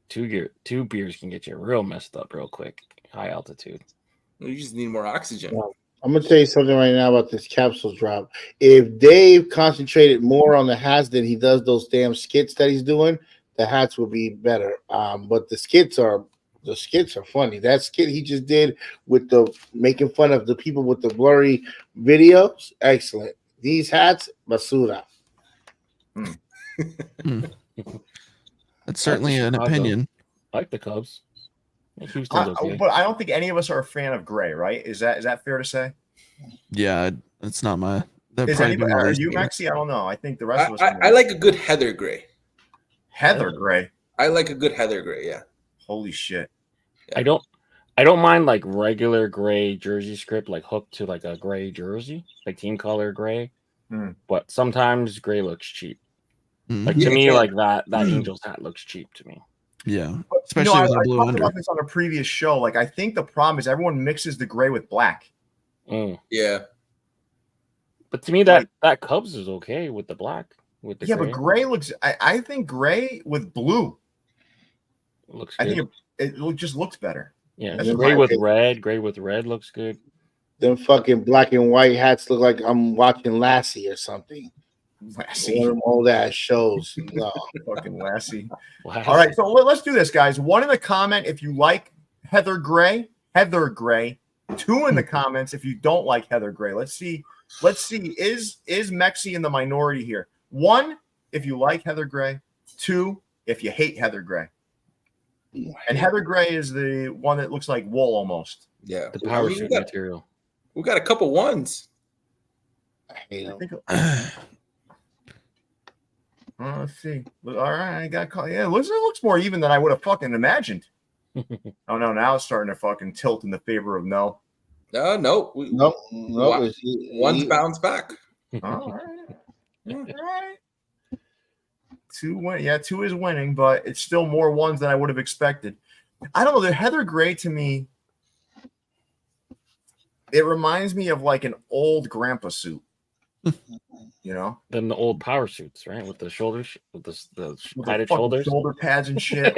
Two beers can get you real messed up real quick. High altitude. You just need more oxygen. Yeah. I'm gonna tell you something right now about this capsule drop. If Dave concentrated more on the hats than he does those damn skits that he's doing, the hats will be better. But the skits are funny. That skit he just did with the making fun of the people with the blurry videos, excellent. These hats, basura. That's certainly an opinion. I like the Cubs. But I don't think any of us are a fan of gray, right? Is that fair to say? Yeah, it's not my. Are you, Maxie? I don't know. I think the rest of us. I like a good heather gray. Heather gray. I like a good heather gray. Yeah. Holy shit. Yeah. I don't mind like regular gray jersey script, like hooked to like a gray jersey, like team color gray. But sometimes gray looks cheap. Like to me, like that Angels hat looks cheap to me. Yeah, especially with the blue under. I talked about this on a previous show. Like, I think the problem is everyone mixes the gray with black. Yeah, but to me, that Cubs is okay with the black. With the gray. But gray looks. I think gray with blue looks good. I think it just looks better. Yeah, gray with red looks good. Them fucking black and white hats look like I'm watching Lassie or something. Lassie. One of them old ass shows. No. Fucking Lassie. All right, so let's do this, guys. One in the comment if you like Heather Gray. 2 in the comments if you don't like Heather Gray. Let's see. Is Mexi in the minority here? 1 if you like Heather Gray. 2 if you hate Heather Gray. And Heather Gray is the one that looks like wool almost. Yeah, the power suit material. We got a couple ones. I hate them. Let's see. All right, I got caught. Yeah, it looks more even than I would have fucking imagined. Oh no, now it's starting to fucking tilt in the favor of no. No. One's bounced back. All right. All right. 2 win. Yeah, 2 is winning, but it's still more ones than I would have expected. I don't know. The Heather Gray to me, it reminds me of like an old grandpa suit. Then the old power suits, right? With the shoulders, with the padded shoulders, shoulder pads and shit.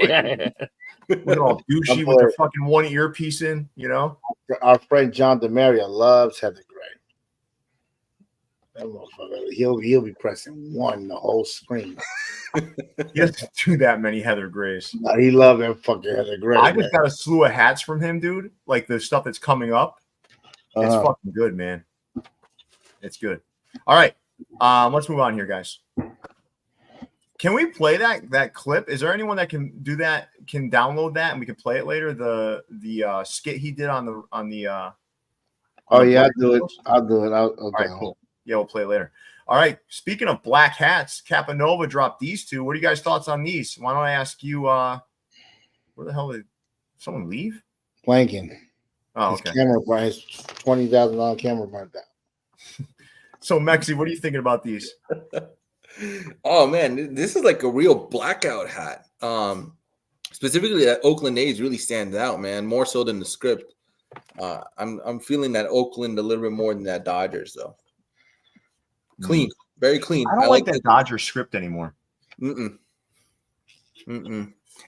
Looking all douchey with their fucking one earpiece in. Our friend John DeMaria loves Heather Gray. That motherfucker, he'll be pressing 1 the whole screen. He doesn't do that many Heather Grays. No, he loves that fucking Heather Gray. I just got a slew of hats from him, dude. Like the stuff that's coming up. It's fucking good, man. It's good. All right. Let's move on here, guys. Can we play that clip? Is there anyone that can do that? Can download that and we can play it later? The skit he did on the. I'll do it. I'll do it. All right, cool. Yeah, we'll play it later. All right. Speaking of black hats, Capanova dropped these 2. What are you guys' thoughts on these? Why don't I ask you? Where the hell did someone leave? Blanking. Oh, his okay. His $20,000 camera burnt out. So, Mexi, what are you thinking about these? Oh man, this is like a real blackout hat. Specifically, that Oakland A's really stands out, man. More so than the script. I'm feeling that Oakland a little bit more than that Dodgers, though. Clean, very clean. I don't like that Dodgers script anymore.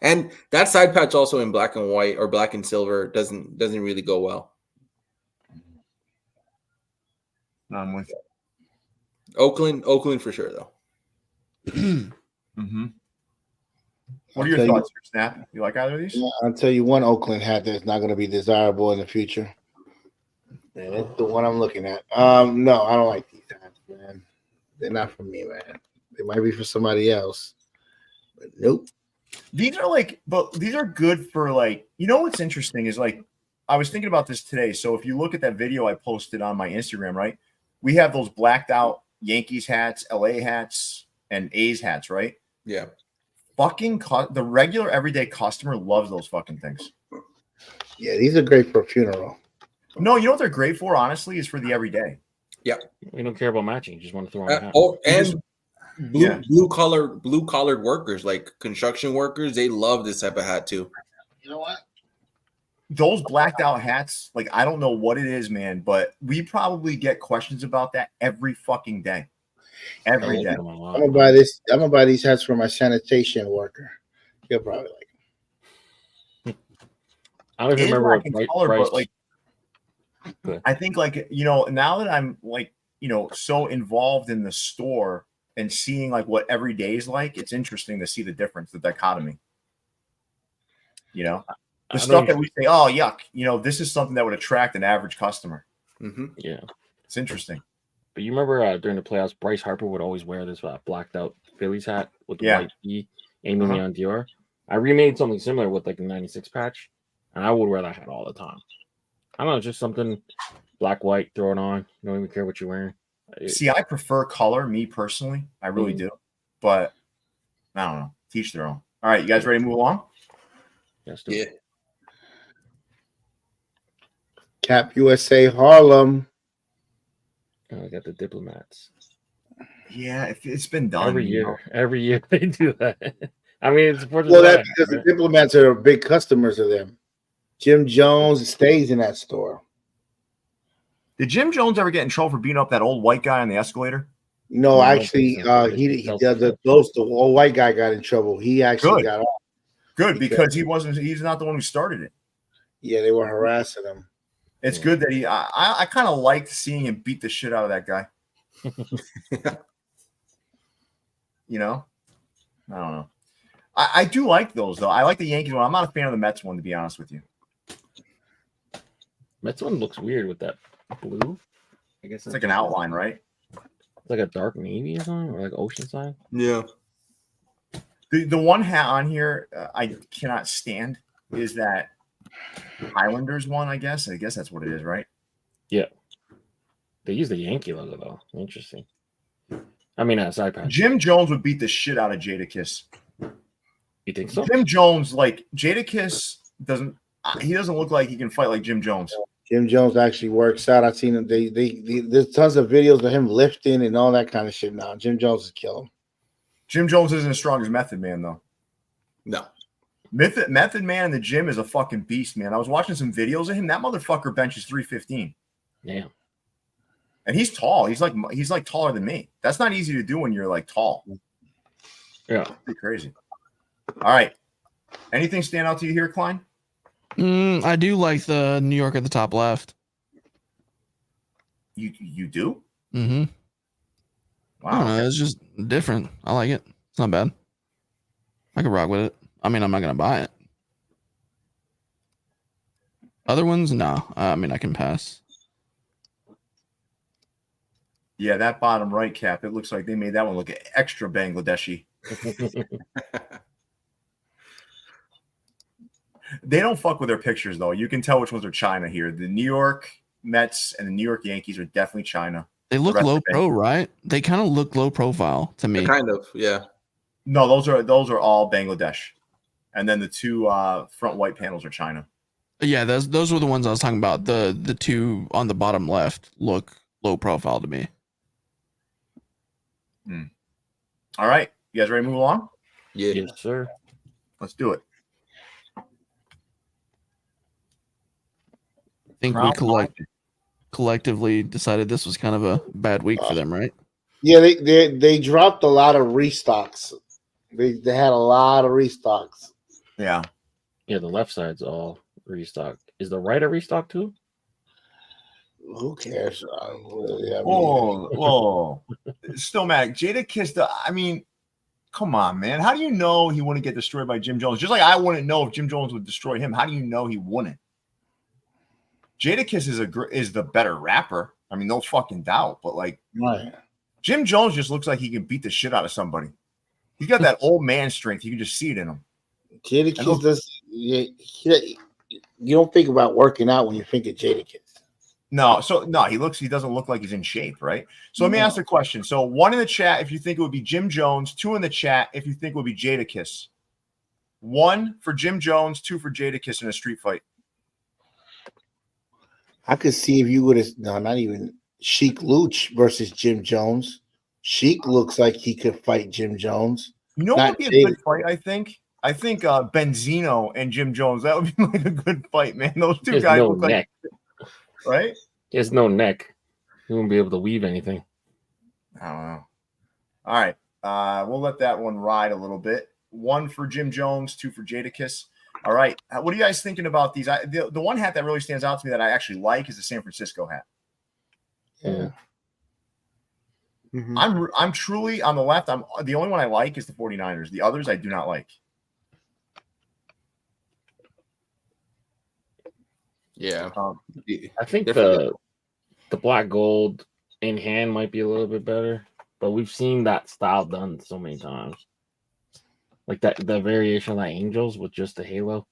And that side patch also in black and white or black and silver doesn't really go well. No, I'm with you. Oakland for sure, though. What are your thoughts here, Snap? You like either of these? Yeah, I'll tell you one Oakland hat that's not going to be desirable in the future. And that's the one I'm looking at. No, I don't like these hats, man. They're not for me, man. They might be for somebody else, but nope. These are like, but these are good for like, you know what's interesting is like, I was thinking about this today. So if you look at that video I posted on my Instagram, right? We have those blacked out Yankees hats, LA hats, and A's hats, right? Yeah. Fucking the regular everyday customer loves those fucking things. Yeah, these are great for a funeral. No, you know what they're great for, honestly, is for the everyday. Yeah. We don't care about matching. You just want to throw on a hat. And blue collared workers, like construction workers, they love this type of hat too. You know what? Those blacked out hats, like I don't know what it is, man, but we probably get questions about that every fucking day. Every day. I'm gonna buy this. I'm gonna buy these hats for my sanitation worker. He'll probably like them. I don't even remember a color, but like I think like now that I'm like so involved in the store and seeing like what every day is like, it's interesting to see the difference, the dichotomy. The stuff that we say, oh yuck, this is something that would attract an average customer. Mm-hmm. Yeah, it's interesting. But you remember during the playoffs, Bryce Harper would always wear this blacked out Phillies hat with the white E aiming on Dior. I remade something similar with like a 96 patch, and I would wear that hat all the time. I don't know, just something black, white, throw it on. You don't even care what you're wearing. See, I prefer color, me personally. I really do. But I don't know. Teach their own. All right, you guys ready to move along? Yes, yeah. Cap USA Harlem. I got the Diplomats. Yeah, it's been done every year. Every year they do that. I mean, it's for that's because the Diplomats are big customers of them. Jim Jones stays in that store. Did Jim Jones ever get in trouble for beating up that old white guy on the escalator? No, actually, the old white guy got in trouble. He actually got off. Good, because he's not the one who started it. Yeah, they were harassing him. It's good that I kind of liked seeing him beat the shit out of that guy. I don't know. I do like those, though. I like the Yankees one. I'm not a fan of the Mets one, to be honest with you. Mets one looks weird with that blue. I guess it's like an outline, right? It's like a dark navy or something, or like oceanside. Yeah. The one hat on here I cannot stand is that Highlanders one, I guess. I guess that's what it is, right? Yeah. They use the Yankee logo, though. Interesting. I mean, side patch. Jim Jones would beat the shit out of Jadakiss. You think so? Jim Jones, like Jadakiss, doesn't look like he can fight like Jim Jones. Jim Jones actually works out. I've seen him. There's tons of videos of him lifting and all that kind of shit now. Jim Jones is killing. Jim Jones isn't as strong as Method Man, though. No. Method Man in the gym is a fucking beast, man. I was watching some videos of him. That motherfucker benches 315. Yeah. And he's tall. He's like taller than me. That's not easy to do when you're like tall. Yeah. Pretty crazy. All right. Anything stand out to you here, Klein? I do like the New York at the top left. You do? Mm-hmm. Wow. I don't know, it's just different. I like it. It's not bad. I could rock with it. I mean, I'm not gonna buy it. Other ones, no. I mean, I can pass. Yeah, that bottom right cap, it looks like they made that one look extra Bangladeshi. They don't fuck with their pictures, though. You can tell which ones are China here. The New York Mets and the New York Yankees are definitely China. They look low pro, right? They kind of look low profile to me. Kind of, yeah. No, those are all Bangladesh. And then the two front white panels are China. Yeah, those were the ones I was talking about. The two on the bottom left look low profile to me. All right. You guys ready to move along? Yeah. Yes, sir. Let's do it. I think we collectively decided this was kind of a bad week for them, right? Yeah, they dropped a lot of restocks. They had a lot of restocks. Yeah. Yeah, the left side's all restocked. Is the right a restock too? Who cares? Whoa. Still mad. Jadakiss, I mean, come on, man. How do you know he wouldn't get destroyed by Jim Jones? Just like I wouldn't know if Jim Jones would destroy him. How do you know he wouldn't? Jadakiss is the better rapper. I mean, no fucking doubt. But like, Right. Jim Jones just looks like he can beat the shit out of somebody. He's got that old man strength. You can just see it in him. Jadakiss does. You don't think about working out when you think of Jadakiss. No, he doesn't look like he's in shape, right? So let me ask a question. So 1 in the chat if you think it would be Jim Jones, 2 in the chat if you think it would be Jadakiss. 1 for Jim Jones, 2 for Jadakiss in a street fight. I could see if you would have not even Sheik Luch versus Jim Jones. Sheik looks like he could fight Jim Jones. You know what would be a good fight, I think? I think Benzino and Jim Jones, that would be like a good fight, man. Those two guys look like right? He has no neck. He won't be able to weave anything. I don't know. All right. We'll let that one ride a little bit. 1 for Jim Jones, 2 for Jadakiss. All right. What are you guys thinking about these? The one hat that really stands out to me that I actually like is the San Francisco hat. Yeah. I'm truly on the left. The only one I like is the 49ers. The others I do not like. Yeah. I think the black gold in hand might be a little bit better, but we've seen that style done so many times. Like the variation of that Angels with just the halo.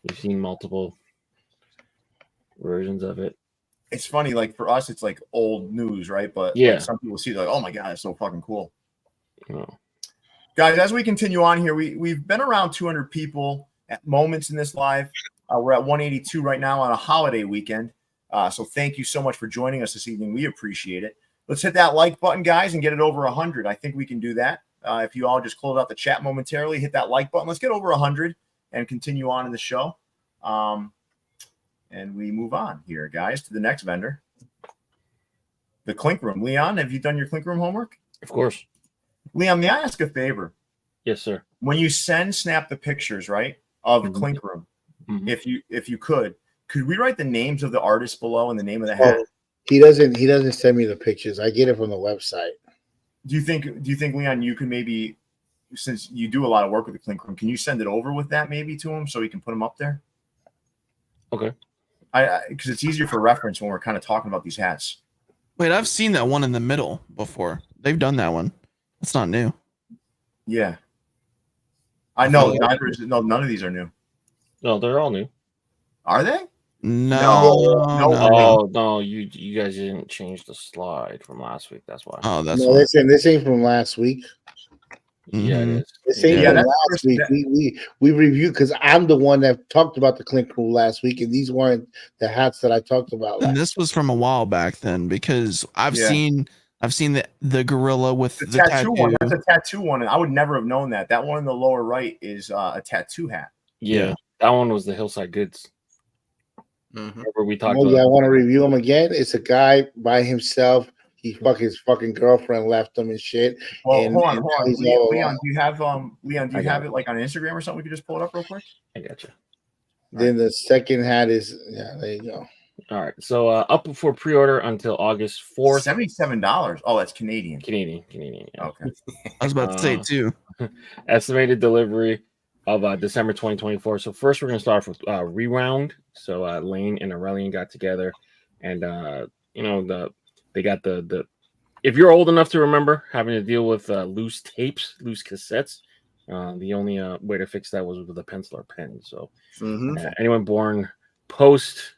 We've seen multiple versions of it. It's funny, like for us, it's like old news, right? But yeah, like some people see it like, oh my god, it's so fucking cool. Oh. Guys, as we continue on here, we've been around 200 people at moments in this live. We're at 182 right now on a holiday weekend. So thank you so much for joining us this evening. We appreciate it. Let's hit that like button, guys, and get it over 100. I think we can do that. If you all just close out the chat momentarily, hit that like button. Let's get over 100 and continue on in the show. And we move on here, guys, to the next vendor. The Clink Room. Leon, have you done your Clink Room homework? Of course. Leon, may I ask a favor? Yes, sir. When you snap the pictures, right, of Clink Room, if you could we write the names of the artists below and the name of the hat? He doesn't send me the pictures. I get it from the website. Do you think, Leon, you can maybe, since you do a lot of work with the Clink Room, can you send it over with that maybe to him so he can put them up there? Okay. Because it's easier for reference when we're kind of talking about these hats. Wait, I've seen that one in the middle before. They've done that one. It's not new. Yeah. I know. None of these are new. No, they're all new. Are they? No. Oh no, you guys didn't change the slide from last week. That's why. Oh, that's no. This ain't from last week. Yeah, it is. This ain't from last week. We reviewed because I'm the one that talked about the Clink Room last week, and these weren't the hats that I talked about. And this was from a while back then because I've seen the gorilla with the tattoo one. That's a tattoo one, and I would never have known that. That one in the lower right is a tattoo hat. Yeah, that one was the Hillside Goods. Remember we talked about. Yeah, I want to review him again. It's a guy by himself. His fucking girlfriend left him and shit. Well, hold on. Leon, do you have it like on Instagram or something? We could just pull it up real quick. I got you. Then the second hat is there you go. All right. So up for pre-order until August 4th. $77. Oh, that's Canadian. Canadian. Yeah. Okay. I was about to say too. Estimated delivery of December 2024. So first we're gonna start with Rewound. So Lane and Aurelian got together, and they got the if you're old enough to remember having to deal with loose tapes, loose cassettes, the only way to fix that was with a pencil or pen. So anyone born post,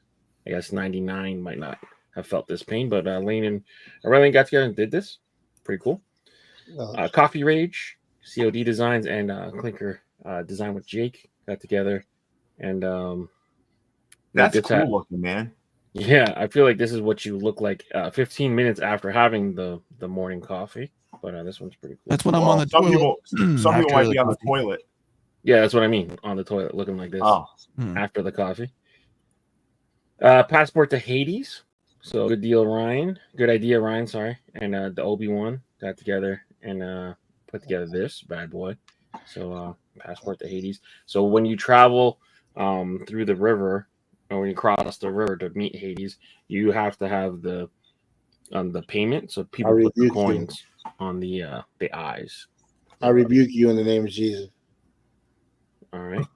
I guess 99 might not have felt this pain, but Lane and Aurelian got together and did this. Pretty cool. Coffee Rage, COD Designs, and Clinker Design with Jake got together, and that's cool looking, man. Yeah, I feel like this is what you look like 15 minutes after having the morning coffee. But this one's pretty cool. That's what I'm on the toilet. Some people might be on the toilet. Yeah, that's what I mean. On the toilet, looking like this after the coffee. Passport to Hades. So good deal, Ryan. Good idea, Ryan. Sorry. And the Obi-Wan got together and put together this bad boy. So Passport to Hades. So when you travel through the river, or when you cross the river to meet Hades, you have to have the payment. So people put the coins on the eyes. I rebuke you in the name of Jesus. All right.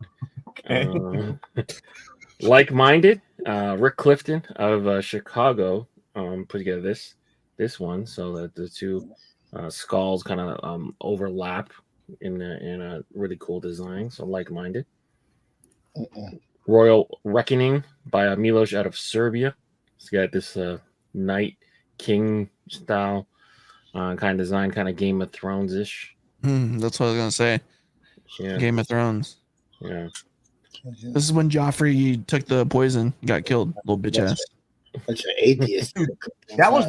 Like-minded, Rick Clifton of Chicago put together this one, so that the two skulls kind of overlap in a really cool design. So like-minded. Royal Reckoning by Milos out of Serbia. It's got this Knight King style kind of design, kind of Game of Thrones ish. That's what I was gonna say. Yeah. Game of Thrones. Yeah. This is when Joffrey took the poison, got killed, little bitch ass. Bunch of atheists. That was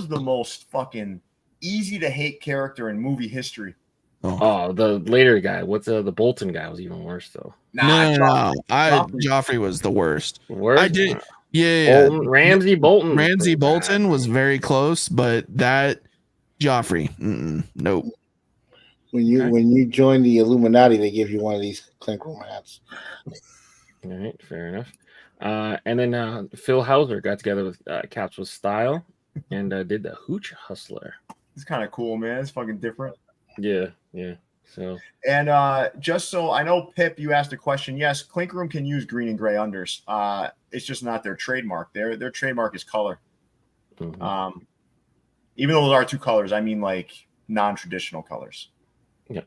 the most fucking easy to hate character in movie history. Oh, the later guy. What's the Bolton guy was even worse though. No. Joffrey was the worst. Worse? I did. Yeah. Bolton, Ramsay Bolton. Ramsay Bolton was very close, but that Joffrey, nope. When you join the Illuminati, they give you one of these Clink Room hats. All right, fair enough. And then Phil Hauser got together with Capsule Styll and did the Hooch Hustler. It's kind of cool, man. It's fucking different. Yeah. So and just so I know, Pip, you asked a question. Yes, Clink Room can use green and gray unders. It's just not their trademark. Their trademark is color. mm-hmm. Even though those are two colors, I mean like non-traditional colors. Yeah.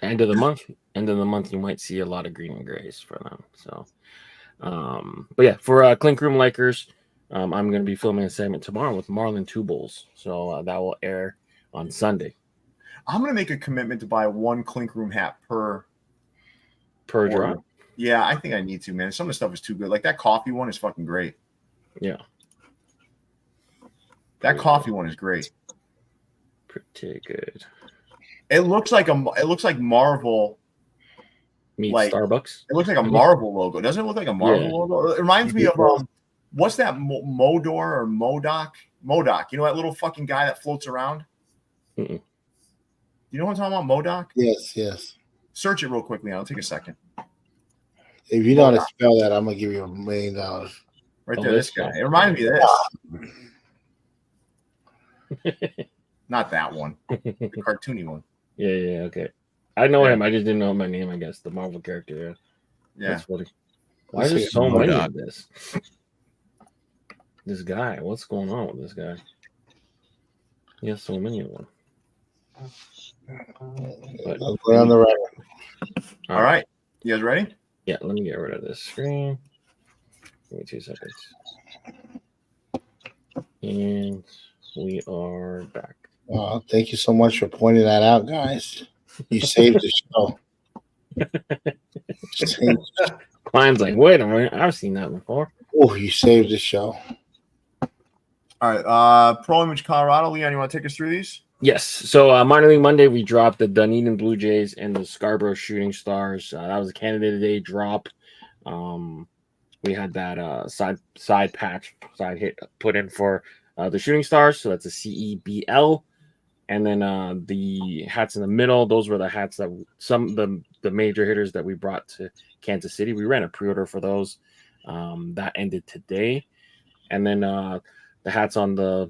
End of the month, you might see a lot of green and grays for them. So, but yeah, for Clink Room likers, I'm going to be filming a segment tomorrow with Marlon Two Bulls. So that will air on Sunday. I'm going to make a commitment to buy one Clink Room hat per drop. Yeah, I think I need to, man. Some of the stuff is too good. Like that coffee one is fucking great. Yeah. That coffee one is great. Pretty good. It looks like Marvel meets like Starbucks. It looks like a Marvel logo. Doesn't it look like a Marvel logo? It reminds me of what's that Modor or Modoc? Modoc. You know that little fucking guy that floats around? Mm-mm. You know what I'm talking about? Modoc? Yes. Search it real quickly. It'll take a second. If you know how to spell that, I'm gonna give you $1 million. Right there, this guy. It reminds me of this. Not that one. The cartoony one. Yeah, okay. I know him. I just didn't know my name, I guess. The Marvel character. Yeah. That's funny. Why is there so many of this? This guy. What's going on with this guy? He has so many of them. But, I'll put on the record. All right. You guys ready? Yeah, let me get rid of this screen. Give me 2 seconds. And we are back. Thank you so much for pointing that out, guys. You saved the show. Klein's like, wait a minute, I've seen that before. Oh, you saved the show. All right. Pro Image Colorado. Leon, you want to take us through these? Yes. So Minor League Monday, we dropped the Dunedin Blue Jays and the Scarborough Shooting Stars. That was a Canada Day drop. We had that side hit put in for the Shooting Stars. So that's a CEBL. And then the hats in the middle, those were the hats that some of the major hitters that we brought to Kansas City. We ran a pre-order for those. That ended today. And then the hats on the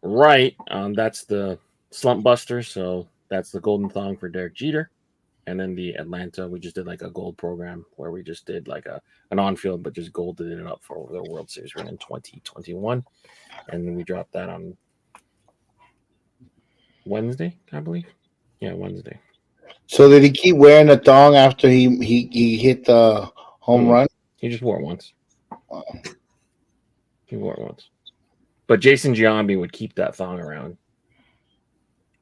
right, that's the Slump Buster. So that's the Golden Thong for Derek Jeter. And then the Atlanta, we just did like a gold program where we just did like an on-field, but just golded it up for the World Series win in 2021. And then we dropped that on Wednesday, I believe. Yeah, Wednesday. So did he keep wearing the thong after he hit the home run? He just wore it once. Wow. He wore it once. But Jason Giambi would keep that thong around.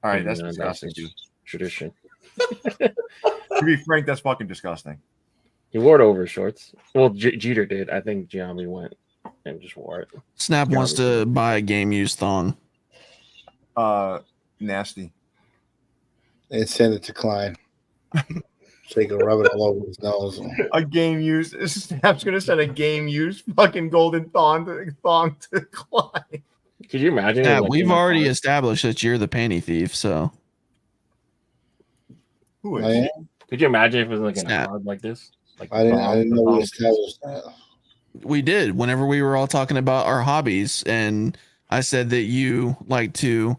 All right, that's disgusting, dude. Tradition. To be frank, that's fucking disgusting. He wore it over his shorts. Well, Jeter did. I think Giambi went and just wore it. Snap wants to buy a game used thong. Nasty. And send it to Klein. So he can rub it all over his nose. A game used. Snap's gonna send a game used fucking golden thong to Klein. Could you imagine? Yeah, we've already established that you're the panty thief. So who is? Could you imagine if it was like in a card like this? Like I didn't know we established that. We did whenever we were all talking about our hobbies, and I said that you like to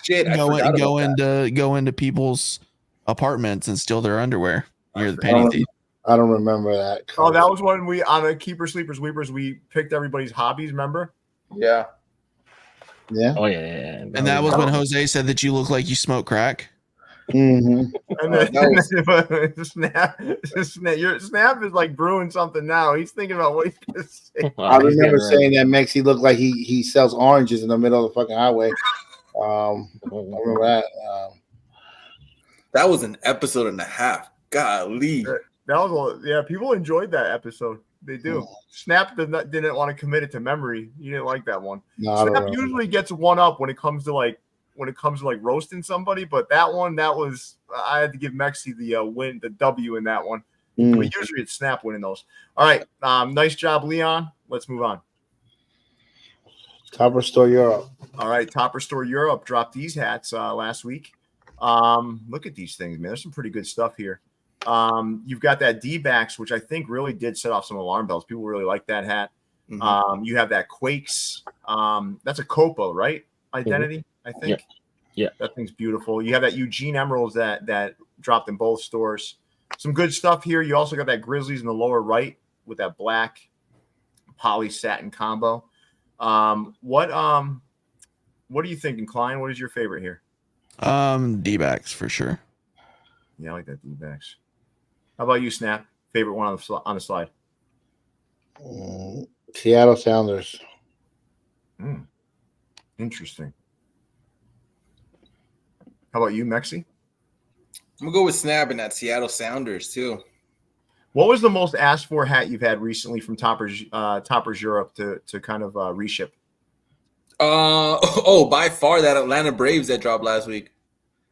shit! go into people's apartments and steal their underwear. You're the panty thief. I don't remember that. Oh, that was when we on a Keeper Sleepers Weepers we picked everybody's hobbies. Remember? Yeah. Oh yeah. And that was when Jose said that you look like you smoke crack. Mm-hmm. And then Snap is like brewing something now. He's thinking about what he's gonna say. I remember saying that makes he look like he sells oranges in the middle of the fucking highway. I remember that. That was an episode and a half. Golly. That was people enjoyed that episode. They do. Snap didn't want to commit it to memory. He didn't like that one. No, Snap usually gets one up when it comes to like roasting somebody, but that was I had to give Mexi the W in that one. But usually it's Snap winning those. All right. Nice job, Leon. Let's move on. Topperzstore Store Europe. All right, Topperzstore Store Europe dropped these hats last week. Look at these things, man. There's some pretty good stuff here. You've got that D-backs, which I think really did set off some alarm bells. People really like that hat. You have that Quakes. That's a Copo, right? Identity, I think. Yeah. That thing's beautiful. You have that Eugene Emeralds that dropped in both stores. Some good stuff here. You also got that Grizzlies in the lower right with that black poly satin combo. What are you thinking, Klein? What is your favorite here? D-backs for sure. Yeah, I like that D-backs. How about you, Snap? Favorite one on the slide? Seattle Sounders. Interesting. How about you, Mexi? I'm gonna go with Snap and that Seattle Sounders too. What was the most asked for hat you've had recently from Topperzz Europe to kind of reship? By far that Atlanta Braves that dropped last week.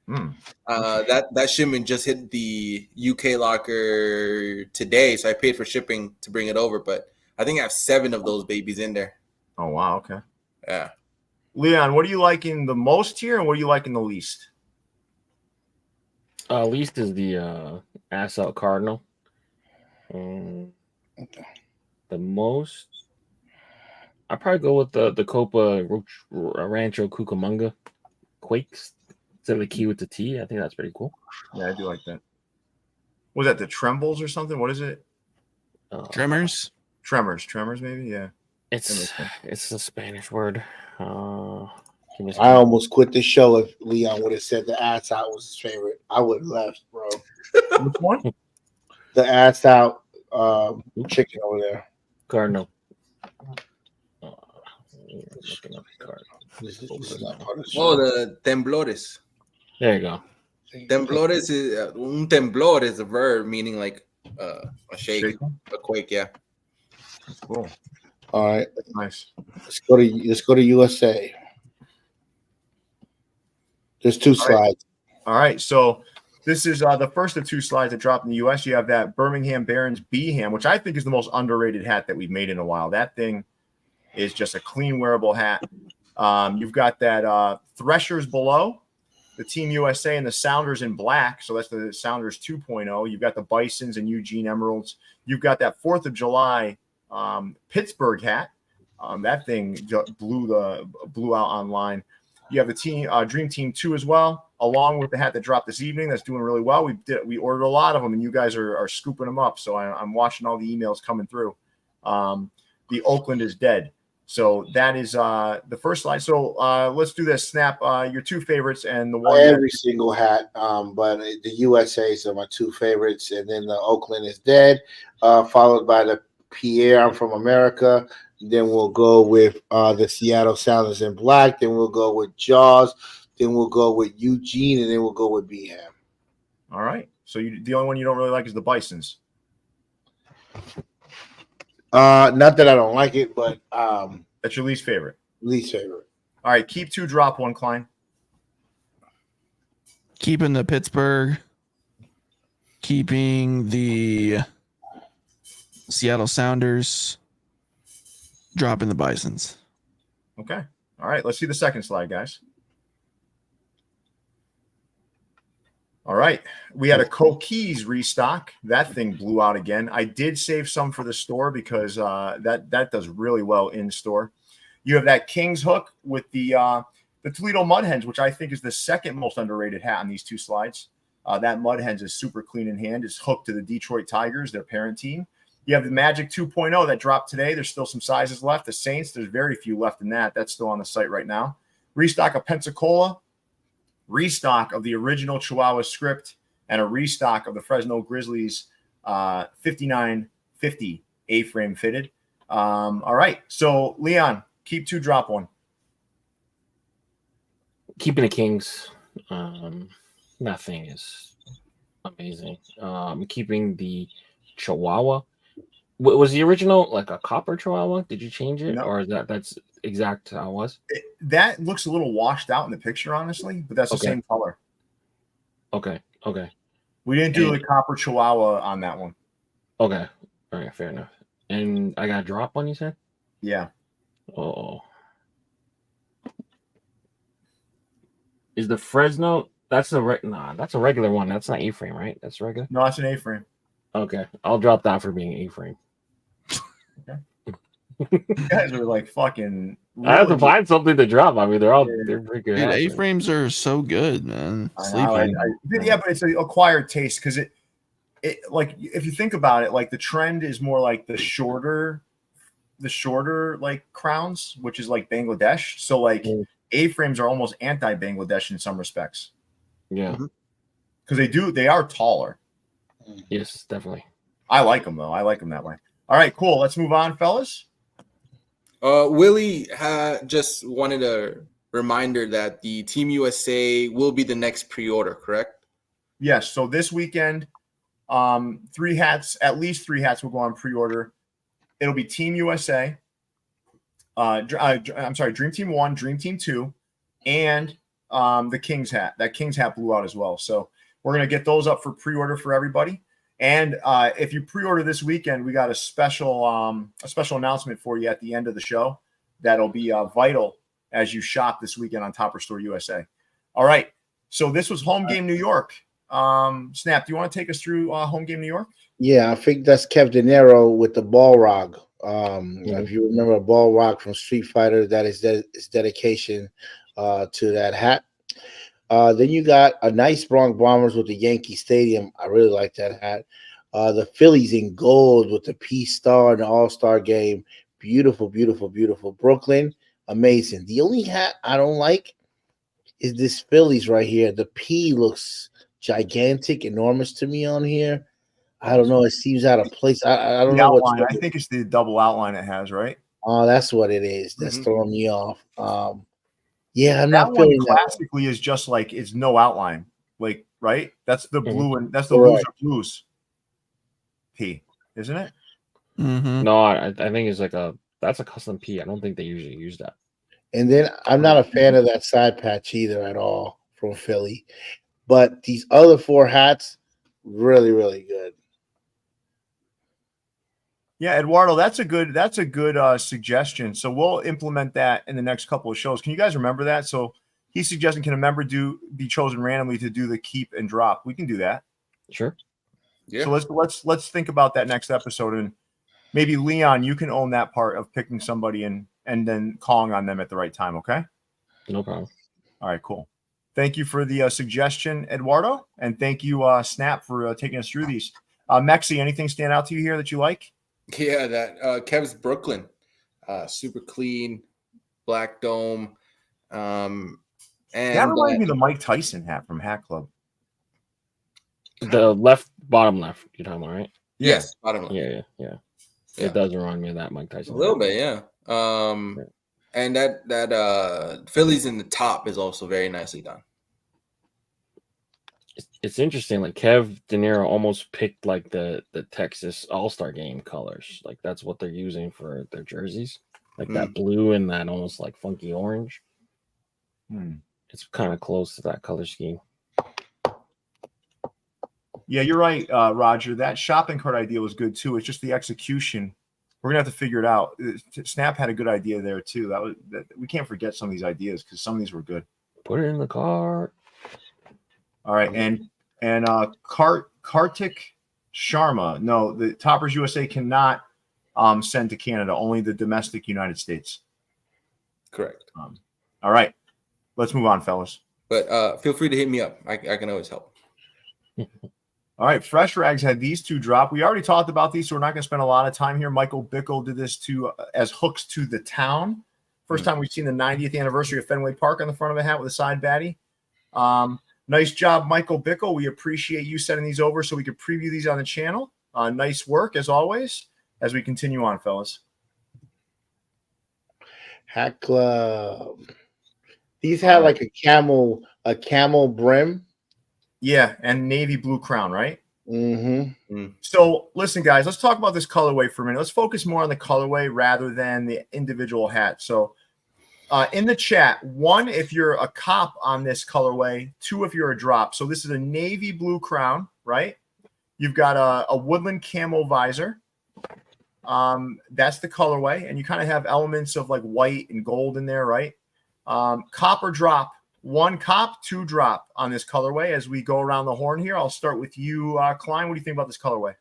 That shipment just hit the UK locker today, so I paid for shipping to bring it over. But I think I have 7 of those babies in there. Oh wow, okay. Yeah. Leon, what are you liking the most here, and what are you liking the least? Least is the Ass Out Cardinal. The most, I'd probably go with the Copa Rancho Cucamonga Quakes instead of the key with the T. I think that's pretty cool. Yeah, I do like that. Was that the Trembles or something? What is it? Tremors, maybe. Yeah, it's a Spanish word. I almost quit the show if Leon would have said the ass out was his favorite. I would have left, bro. Which one? The ass out chicken over there. Cardinal. This is not part of the show. Oh, the temblores. There you go. Temblores is un temblor is a verb meaning like a shake, a quake. Yeah. That's cool. All right, nice. Let's go to USA. There's 2 slides. All right. So this is the first of 2 slides that dropped in the U.S. You have that Birmingham Barons B-Ham, which I think is the most underrated hat that we've made in a while. That thing is just a clean wearable hat. You've got that Threshers below, the Team USA and the Sounders in black. So that's the Sounders 2.0. You've got the Bisons and Eugene Emeralds. You've got that 4th of July Pittsburgh hat. That thing blew out online. You have the team Dream Team 2 as well, along with the hat that dropped this evening. That's doing really well. We ordered a lot of them, and you guys are scooping them up. So I'm watching all the emails coming through. The Oakland is dead. So that is the first slide. So let's do this. Snap your 2 favorites and the one. Every single hat, but the USA's are my 2 favorites, and then the Oakland is dead, followed by the Pierre. I'm from America. Then we'll go with the Seattle Sounders in black. Then we'll go with Jaws. Then we'll go with Eugene, and then we'll go with B-Ham. All right. So the only one you don't really like is the Bisons. Not that I don't like it, but that's your least favorite. Least favorite. All right. Keep 2, drop 1, Klein. Keeping the Pittsburgh. Keeping the Seattle Sounders. Dropping the Bisons. Okay. All right. Let's see the second slide, guys. All right. We had a Coquise restock. That thing blew out again. I did save some for the store because that does really well in store. You have that King's hook with the Toledo Mud Hens, which I think is the second most underrated hat on these 2 slides. That Mud Hens is super clean in hand. It's hooked to the Detroit Tigers, their parent team. You have the Magic 2.0 that dropped today. There's still some sizes left. The Saints, there's very few left in that. That's still on the site right now. Restock of Pensacola, restock of the original Chihuahua script, and a restock of the Fresno Grizzlies 5950 A-frame fitted. All right. So, Leon, keep 2, drop 1. Keeping the Kings. Nothing is amazing. Keeping the Chihuahua. Was the original like a copper Chihuahua? Did you change it, No. or is that's exact how it was? That looks a little washed out in the picture, honestly, but that's the same color. Okay. We didn't do the copper Chihuahua on that one. Okay. All right, fair enough. And I got a drop one, you said? Yeah. Oh. Is the Fresno? That's that's a regular one. That's not A-frame, right? That's regular. No, it's an A-frame. Okay, I'll drop that for being A-frame. Okay. You guys are like fucking. I have to find something to drop. I mean, they're pretty good. Dude, A-frames are so good, man. Yeah, but it's an acquired taste because it like if you think about it, like the trend is more like the shorter like crowns, which is like Bangladesh. So like A-frames are almost anti-Bangladesh in some respects. Yeah, because they are taller. Yes, definitely. I like them though. I like them that way. All right, cool. Let's move on, fellas. Willie just wanted a reminder that the Team USA will be the next pre-order, correct? Yes. So this weekend, 3 hats, at least 3 hats will go on pre-order. It'll be Team USA. I'm sorry, Dream Team 1, Dream Team 2, and the King's hat. That King's hat blew out as well. So we're going to get those up for pre-order for everybody. And if you pre-order this weekend, we got a special announcement for you at the end of the show that'll be vital as you shop this weekend on Topperzstore Store USA. All right. So this was Home Game New York. Snap, do you want to take us through Home Game New York? Yeah, I think that's Kev De Niro with the ball rock. If you remember a ball rock from Street Fighter, that is his dedication to that hat. Then you got a nice Bronx Bombers with the Yankee Stadium. I really like that hat. The Phillies in gold with the Peace Star and the All-Star game. Beautiful, beautiful, beautiful. Brooklyn, amazing. The only hat I don't like is this Phillies right here. The P looks gigantic, enormous to me on here. I don't know. It seems out of place. I don't know outline. I think it's the double outline it has, right? Oh, that's what it is. That's throwing me off. Yeah, I'm that not feeling one classically is just like it's no outline, like right. That's the blue and that's the Correct. loser blues. P, isn't it? No, I think it's like that's a custom P. I don't think they usually use that. And then I'm not a fan of that side patch either at all from Philly. But these other 4 hats, really, really good. Yeah, Eduardo, that's a good suggestion. So we'll implement that in the next couple of shows. Can you guys remember that? So he's suggesting, can a member be chosen randomly to do the keep and drop? We can do that. Sure. Yeah. So let's think about that next episode, and maybe Leon, you can own that part of picking somebody and then calling on them at the right time. Okay. No problem. All right, cool. Thank you for the suggestion, Eduardo, and thank you, Snap, for taking us through these. Mexi, anything stand out to you here that you like? Yeah, that Kev's Brooklyn, super clean, black dome, and that reminds me of the Mike Tyson hat from Hat Club. The bottom left, you're talking about, right? Yes, bottom left. Yeah. It does remind me of that Mike Tyson. A little bit, yeah. And that Phillies in the top is also very nicely done. It's interesting. Like Kev De Niro almost picked like the Texas All-Star Game colors. Like that's what they're using for their jerseys. Like that blue and that almost like funky orange. It's kind of close to that color scheme. Yeah, you're right, Roger. That shopping cart idea was good too. It's just the execution. We're gonna have to figure it out. Snap had a good idea there too. We can't forget some of these ideas because some of these were good. Put it in the cart. All right, and Kartik Sharma. No, the Topperzstore USA cannot send to Canada. Only the domestic United States. Correct. All right, let's move on, fellas. But feel free to hit me up. I can always help. All right, Fresh Rags had these two drop. We already talked about these, so we're not going to spend a lot of time here. Michael Bickle did this as hooks to the town. First time we've seen the 90th anniversary of Fenway Park on the front of a hat with a side baddie. Nice job, Michael Bickle. We appreciate you sending these over so we could preview these on the channel. Nice work, as always, as we continue on, fellas. Hat Club. These had like a camel brim. Yeah, and navy blue crown, right? Mm-hmm. So, listen, guys, let's talk about this colorway for a minute. Let's focus more on the colorway rather than the individual hat. So, in the chat, 1, if you're a cop on this colorway, 2, if you're a drop. So, this is a navy blue crown, right? You've got a woodland camo visor. That's the colorway, and you kind of have elements of like white and gold in there, right? Cop or drop. 1 cop, 2 drop on this colorway. As we go around the horn here, I'll start with you, Klein. What do you think about this colorway?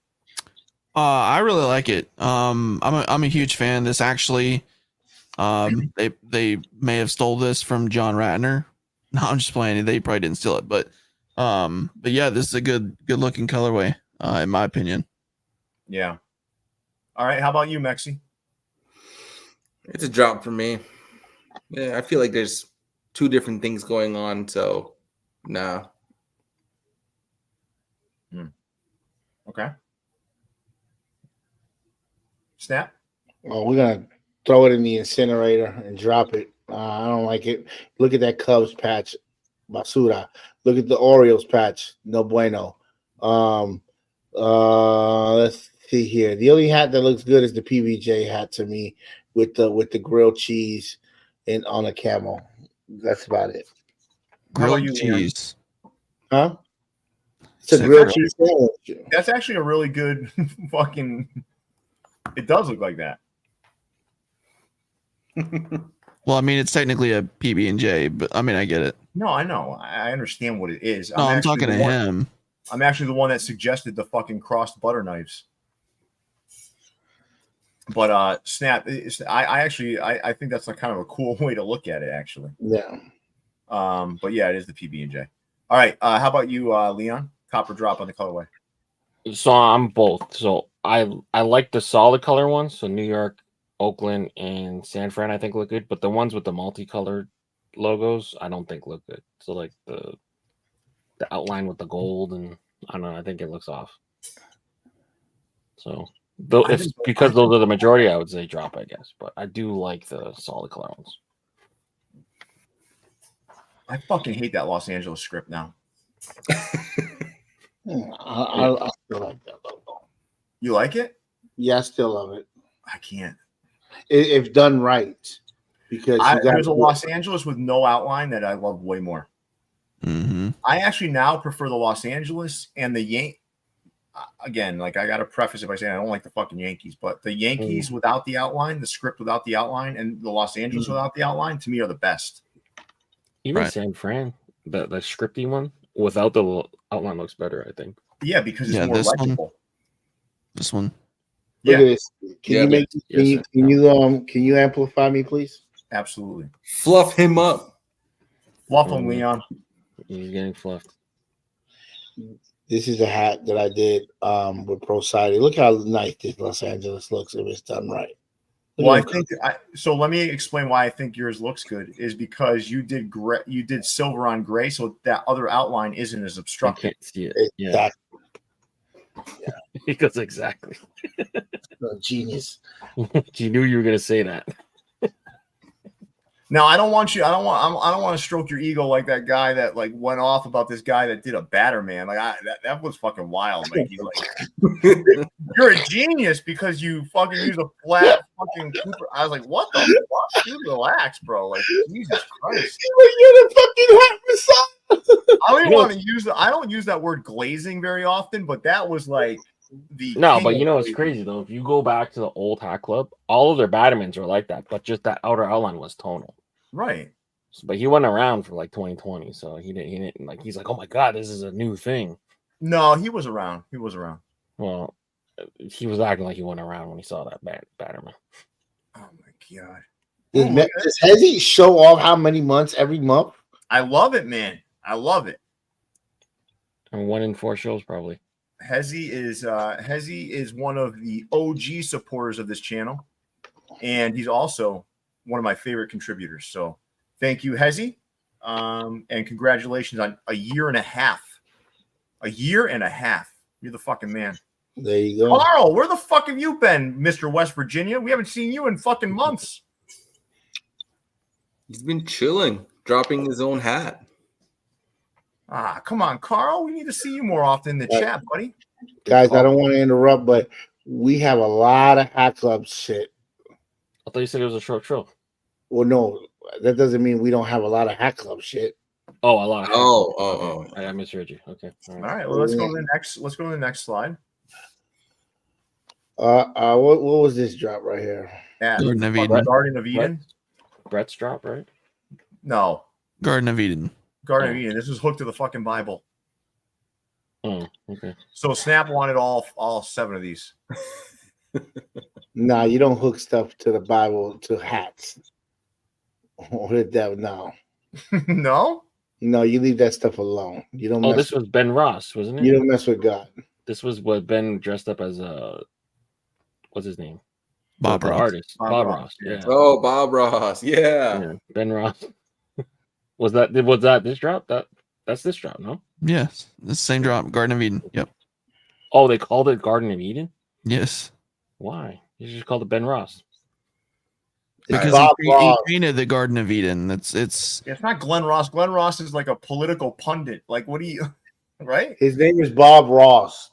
I really like it. I'm a huge fan. This actually, they may have stole this from John Ratner. No, I'm just playing. They probably didn't steal it, but yeah, this is a good looking colorway, in my opinion. Yeah. All right. How about you, Mexi? It's a drop for me. Yeah, I feel like there's 2 different things going on, so nah. Okay. Snap. Oh, we're gonna throw it in the incinerator and drop it. I don't like it. Look at that Cubs patch, basura. Look at the Orioles patch, no bueno. Let's see here. The only hat that looks good is the PBJ hat to me, with the grilled cheese and on a camel. That's about it. Grilled cheese. Huh? It's a grilled cheese sandwich. That's actually a really good fucking. It does look like that. Well, I mean, it's technically a PB&J, but I mean, I get it. No, I know. I understand what it is. No, I'm talking to him. I'm actually the one that suggested the fucking crossed butter knives. But Snap, I think that's like kind of a cool way to look at it, actually. Yeah. But yeah, it is the PB&J. All right. How about you, Leon? Copper drop on the colorway. So I'm both. So I like the solid color ones. So New York, Oakland, and San Fran I think look good, but the ones with the multicolored logos I don't think look good. So like the outline with the gold, and I don't know, I think it looks off. So it's because those are the majority, I would say drop, I guess. But I do like the solid color ones. I fucking hate that Los Angeles script now. I still like that logo. You like it? Yeah, I still love it. I can't. If done right, because there's a Los Angeles with no outline that I love way more. Mm-hmm. I actually now prefer the Los Angeles and the again, like I got to preface it by saying I don't like the fucking Yankees, but the Yankees without the outline, the script without the outline, and the Los Angeles without the outline, to me, are the best. Even San Fran, the scripty one without the outline looks better, I think. Yeah, because it's more legible. This one. Look at this. Can you amplify me, please? Absolutely. Fluff him up. Fluff him, Leon. He's getting fluffed. This is a hat that I did with Pro Society. Look how nice this Los Angeles looks if it's done right. Well, I think so. Let me explain why I think yours looks good. Is because you did silver on gray, so that other outline isn't as obstructive. You can't see it. Exactly. Yeah, because exactly. Genius. You knew you were going to say that. Now I don't want to stroke your ego like that guy that like went off about this guy that did a batter man. Like that was fucking wild. Like he's like, you're a genius because you fucking use a flat fucking Cooper. I was like, what the fuck? Dude, relax, bro. Like Jesus Christ. You're the fucking hat messiah. I don't even want to use I don't use that word glazing very often, but that was like but you know it's crazy though. If you go back to the old Hat Club, all of their battermans were like that, but just that outer outline was tonal. Right. But he went around for like 2020, so he didn't like. He's like, oh my god, this is a new thing. No, he was around. He was around. Well, he was acting like he went around when he saw that batterman. Oh my god. Does Hezzy show off how many months every month? I love it, man. I love it. And 1 in 4 shows probably. Hezzy is one of the OG supporters of this channel, and he's also one of my favorite contributors. So thank you, Hezzy, and congratulations on a year and a half. A year and a half. You're the fucking man. There you go. Carl, where the fuck have you been, Mr. West Virginia? We haven't seen you in fucking months. He's been chilling, dropping his own hat. Ah, come on, Carl. We need to see you more often in the chat, buddy. Guys, I don't want to interrupt, but we have a lot of Hat Club shit. I thought you said it was a short show. Well, no, that doesn't mean we don't have a lot of Hat Club shit. Oh, a lot. Oh. I misheard you. Okay. All right. Well, let's go to the next. Let's go to the next slide. What was this drop right here? Yeah, Garden of Eden. Garden of Eden. Brett's drop, right? No, Garden of Eden. Garden of Eden. This was hooked to the fucking Bible. Oh, okay. So Snap wanted all 7 of these. Nah, you don't hook stuff to the Bible to hats. Or the devil. No, No. You leave that stuff alone. You don't. Oh, this was Ben Ross, wasn't it? You don't mess with God. This was what Ben dressed up as what's his name? Bob The Ross. artist. Bob Bob Ross, Ross. Yeah. Oh, Bob Ross. Yeah. Yeah. Ben Ross. Was that this drop? That's this drop, no? Yes, the same drop. Garden of Eden. Yep. Oh, they called it Garden of Eden? Yes. Why? You just called it Ben Ross. Because Bob he Ross. painted the Garden of Eden. It's It's not Glenn Ross. Glenn Ross is like a political pundit. Like, what do you? Right? His name is Bob Ross.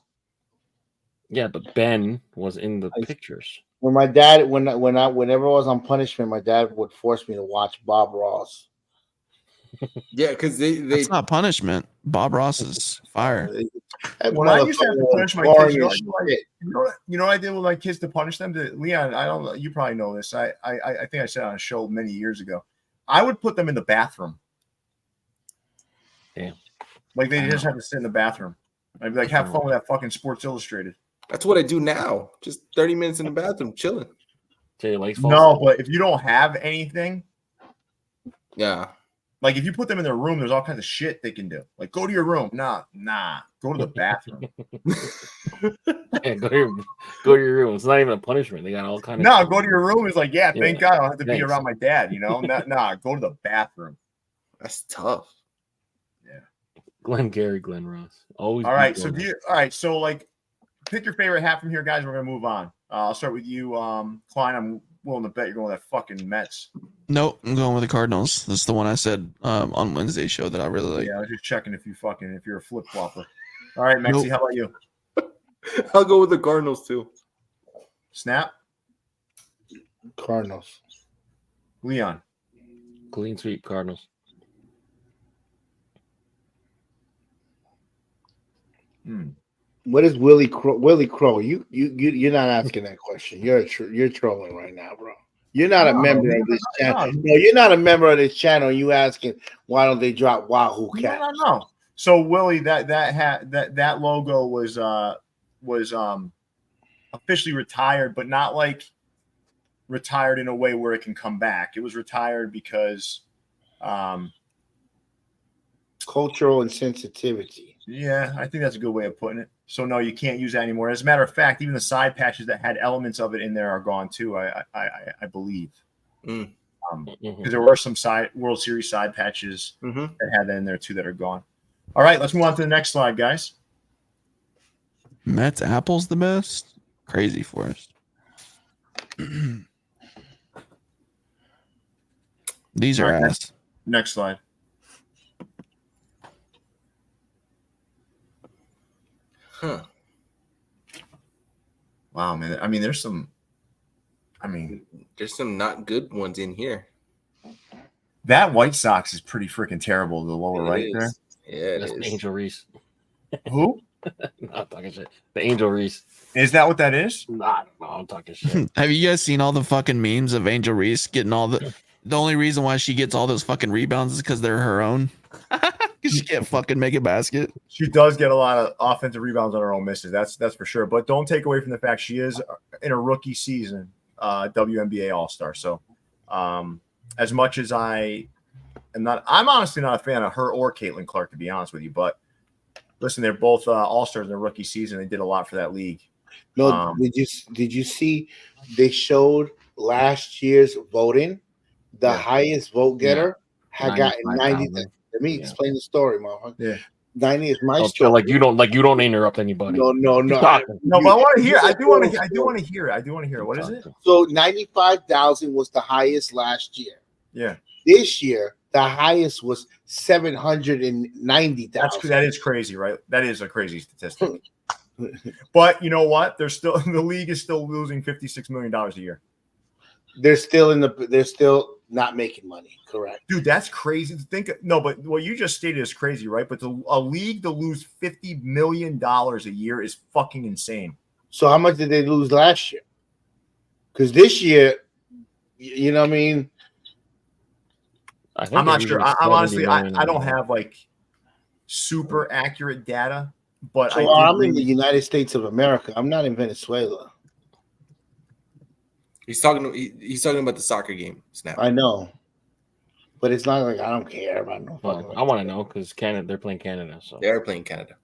Yeah, but Ben was in the pictures. When my dad, whenever I was on punishment, my dad would force me to watch Bob Ross. Yeah, because they that's not punishment. Bob Ross is fire. That When I used to have to punish my kids, boring as shit. you know what I did with my kids to punish them? Leon, I don't know. You probably know this. I think I said on a show many years ago. I would put them in the bathroom. Damn. Like they just have to sit in the bathroom. I'd be like, have fun with that fucking Sports Illustrated. That's what I do now. Just 30 minutes in the bathroom, chilling. Till your legs fall No, asleep. but if you don't have anything, Yeah. like if you put them in their room, there's all kinds of shit they can do. Like go to your room. Nah. Go to the bathroom. Yeah, go to your room. It's not even a punishment. They got all kind of No, go to your room. It's like, yeah, thank God I don't have to be Thanks. around my dad, you know? Nah, go to the bathroom. That's tough. Glenn Ross. Always. All right. beat Glenn So so like pick your favorite hat from here, guys. We're gonna move on. I'll start with you, Klein. I'm willing to bet you're going with that fucking Mets. Nope, I'm going with the Cardinals. That's the one I said on Wednesday's show that I really like. Yeah, I was just checking if you're a flip flopper. All right, Mexi, Nope. how about you? I'll go with the Cardinals too. Snap, Cardinals. Leon. Clean sweep Cardinals. What is Willie Crow? Willie Crow, you're not asking that question. You're trolling right now, bro. You're not a member of this channel. No, you're not a member of this channel. You asking why don't they drop Wahoo Cat? No. So Willie, that logo was officially retired, but not like retired in a way where it can come back. It was retired because Cultural insensitivity. yeah, I think that's a good way of putting it. So no, you can't use that anymore. As a matter of fact, even the side patches that had elements of it in there are gone too. I believe, because there were some World Series side patches that had that in there too that are gone. All right, let's move on to the next slide, guys. Mets apples the best. Crazy for us. These are All right, ass. Next slide. Huh. Wow, man. I mean, there's some not good ones in here. that White Sox is pretty freaking terrible. The lower It right is. there. Yeah, it That's is. Angel Reese. Who No, I'm talking shit. The Angel Reese. is that? What that is? Nah, no, I'm talking shit. Have you guys seen all the fucking memes of Angel Reese getting all the only reason why she gets all those fucking rebounds is because they're her own? Because she can't fucking make a basket. She does get a lot of offensive rebounds on her own misses. That's for sure. But don't take away from the fact she is in a rookie season, WNBA All-Star. So, as much as I'm honestly not a fan of her or Caitlin Clark, to be honest with you. But Listen, they're both all-stars in their rookie season. They did a lot for that league. No, did you see they showed last year's voting? The highest vote getter had gotten 90. Let me explain the story, motherfucker. Yeah. 90 is my story. Feel like you don't interrupt anybody. No. But I want to hear. I do want to hear it. What is it? So 95,000 was the highest last year. Yeah. This year, the highest was 790,000. That is crazy, right? That is a crazy statistic. But you know what? The league is still losing $56 million a year. They're still not making money, correct? Dude, that's crazy to think. No, but what you just stated is crazy, right? But a league to lose $50 million a year is fucking insane. So how much did they lose last year? Because this year, you know what I mean? I'm not sure. I'm honestly, I don't have like super accurate data, but so I'm in the United States of America. I'm not in Venezuela. He's talking about the soccer game. Snap. I know, but it's not like I don't care about no. I want to know because they're playing Canada, so they're playing Canada.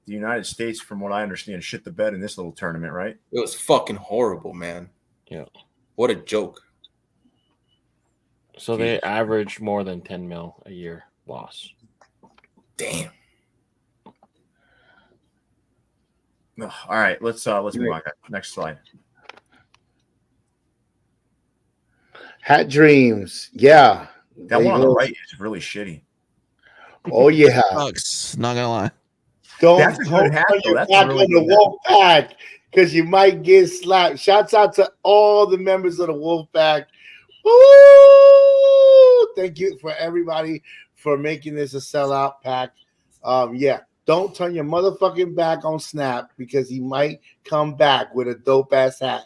The United States, from what I understand, shit the bed in this little tournament, right? It was fucking horrible, man. Yeah. What a joke. So they average more than 10 mil a year loss. Damn. All right, let's move on. Next slide. Hat Dreams, yeah. That one on the right is really shitty. Oh yeah, Sucks. Not gonna lie. That's a good hat, though. That's a really good Wolf Pack because you might get slapped. Shouts out to all the members of the Wolf Pack. Woo! Thank you for everybody for making this a sellout pack. Yeah, don't turn your motherfucking back on Snap because he might come back with a dope ass hat.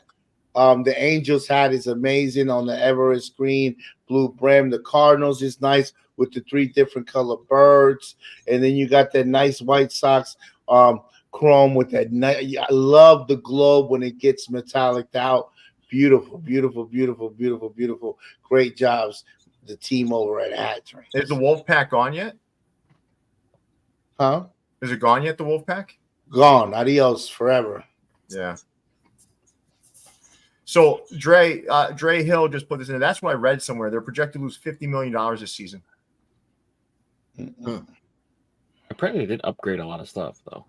The Angels hat is amazing on the Everest green, blue brim. The Cardinals is nice with the 3 different color birds, and then you got that nice White Sox chrome with that. I love the globe when it gets metallic out. Beautiful, beautiful, beautiful, beautiful, beautiful. Great jobs, the team over at Hat Dreams. Is the Wolf Pack gone yet? Huh? Is it gone yet? The Wolf Pack? Gone. Adios forever. Yeah. So Dre Hill just put this in. That's what I read somewhere. They're projected to lose $50 million this season. Apparently, they did upgrade a lot of stuff, though.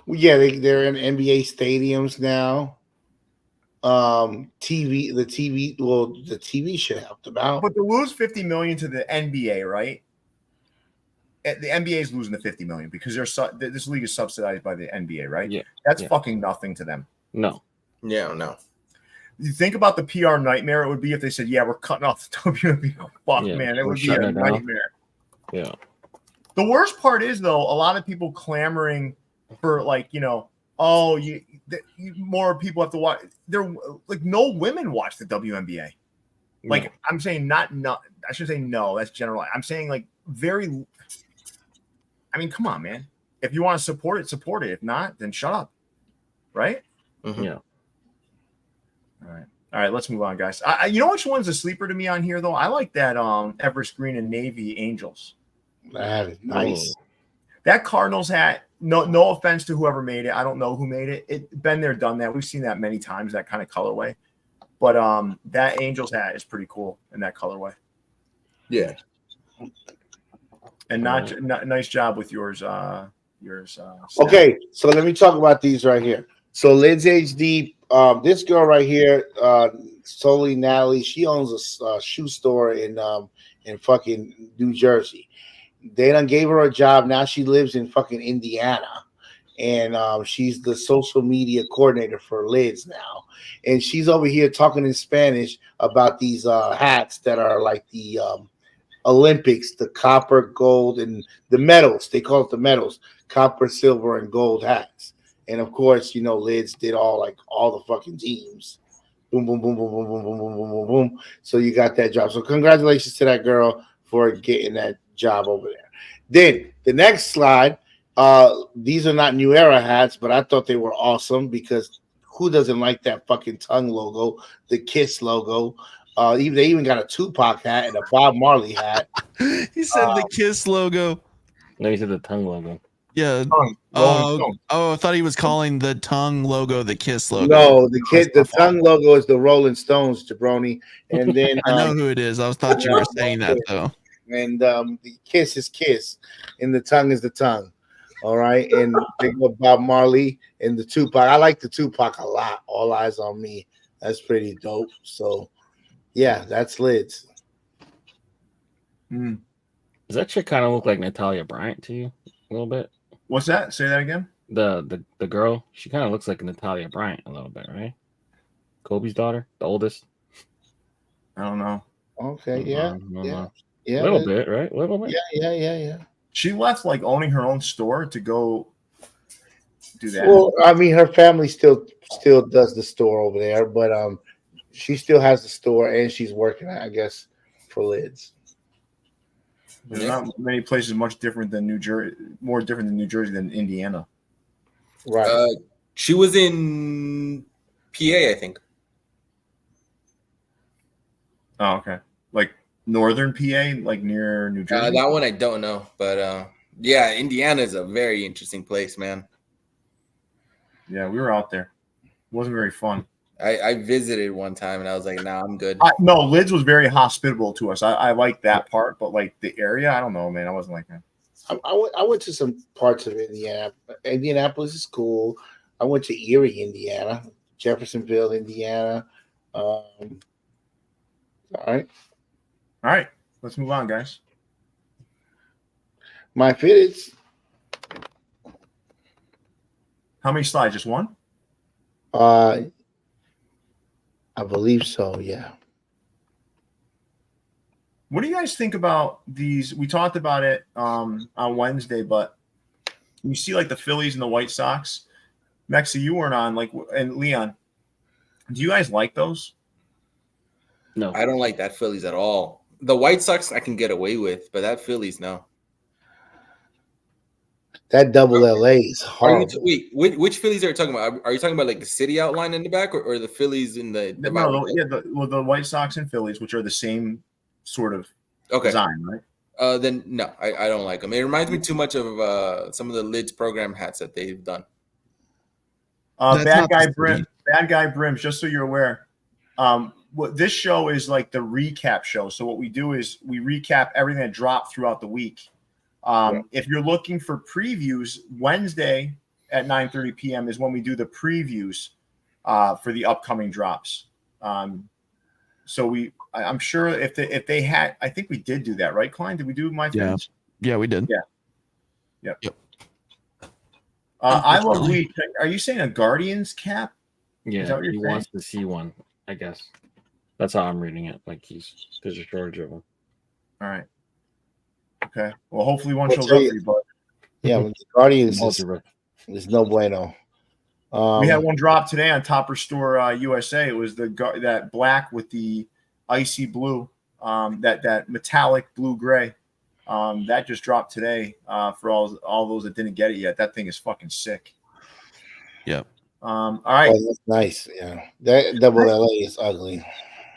Well, yeah, they're in NBA stadiums now. The TV should help them out. But to lose $50 million to the NBA, right? The NBA is losing the $50 million because this league is subsidized by the NBA, right? Yeah, that's fucking nothing to them. No. Yeah, no. You think about the PR nightmare it would be if they said, "Yeah, we're cutting off the WNBA." Fuck, man, it would be a nightmare. Yeah. The worst part is though, a lot of people clamoring for more people have to watch. They're like no women watch the WNBA. Like no. I'm saying I should say no. That's general. I'm saying like very. I mean, come on, man. If you want to support it, support it. If not, then shut up. Right? Mm-hmm. Yeah. All right. Let's move on, guys. You know which one's a sleeper to me on here though? I like that Everest Green and Navy Angels. That is nice. That Cardinals hat. No offense to whoever made it. I don't know who made it. It been there, done that. We've seen that many times. That kind of colorway. But that Angels hat is pretty cool in that colorway. Yeah. And nice job with yours. Okay, so let me talk about these right here. So Lids HD, this girl right here, Solely Natalie, she owns a shoe store in fucking New Jersey. They done gave her a job. Now she lives in fucking Indiana, and she's the social media coordinator for Lids now. And she's over here talking in Spanish about these hats that are like the Olympics, the copper, gold, and the medals. They call it the medals: copper, silver, and gold hats. And of course, Lids did all the fucking teams. Boom, boom, boom, boom, boom, boom, boom, boom, boom, boom, boom. So you got that job. So congratulations to that girl for getting that job over there. Then the next slide. These are not New Era hats, but I thought they were awesome because who doesn't like that fucking tongue logo, the Kiss logo? They even got a Tupac hat and a Bob Marley hat. He said the Kiss logo. No, he said the tongue logo. Yeah. Tongue, Rolling Stone. I thought he was calling the tongue logo the Kiss logo. No, the tongue logo is the Rolling Stones, Jabroni. And then I know who it is. I thought you were saying that though. And the Kiss is Kiss, and the tongue is the tongue. All right. And they go Bob Marley and the Tupac. I like the Tupac a lot. All Eyes on Me. That's pretty dope. So yeah, that's lids. Mm. Does that chick kind of look like Natalia Bryant to you a little bit? What's that? Say that again. The girl, she kind of looks like Natalia Bryant a little bit, right? Kobe's daughter, the oldest. I don't know. Okay, yeah. A little bit, right? A little bit. Yeah. She left like owning her own store to go do that. Well, I mean, her family still does the store over there, but she still has the store and she's working, I guess, for lids. There's not many places much different than New Jersey, more different than New Jersey than Indiana. Right. She was in PA, I think. Oh, okay. Like northern PA, like near New Jersey. That one I don't know, but yeah, Indiana is a very interesting place, man. Yeah, we were out there. It wasn't very fun. I visited one time and I was like, nah, I'm good. No, Lids was very hospitable to us. I like that part, but like the area, I don't know, man. I wasn't like that. I went to some parts of Indiana. Indianapolis is cool. I went to Erie, Indiana, Jeffersonville, Indiana. All right. Let's move on, guys. MyFitteds. How many slides? Just one? I believe so, yeah. What do you guys think about these? We talked about it on Wednesday, but you see like the Phillies and the White Sox. Mexi, you weren't on, like, and Leon. Do you guys like those? No. I don't like that Phillies at all. The White Sox I can get away with, but that Phillies, no. That double LA is horrible. Which Phillies are you talking about? Are you talking about like the city outline in the back, or the Phillies in the the White Sox and Phillies, which are the same sort of design, right? Then no, I don't like them. It reminds me too much of some of the Lids program hats that they've done. Bad guy brims. Just so you're aware, what this show is like the recap show. So what we do is we recap everything that dropped throughout the week. If you're looking for previews, Wednesday at 9:30 p.m. is when we do the previews for the upcoming drops. So I'm sure if they had, I think we did do that, right, Klein? Did we do MyFitteds? Yeah, we did. Yep. I love Lee. Are you saying a Guardians cap? Yeah, he wants to see one, I guess. That's how I'm reading it. Like there's a shortage of them. All right. Okay. Well, hopefully one shows up for you, but yeah, with the Guardians is no bueno. We had one drop today on Topperzstore Store USA. It was that black with the icy blue, that metallic blue gray. That just dropped today for all those that didn't get it yet. That thing is fucking sick. Yeah. All right. Oh, that's nice. Yeah. That double LA is ugly.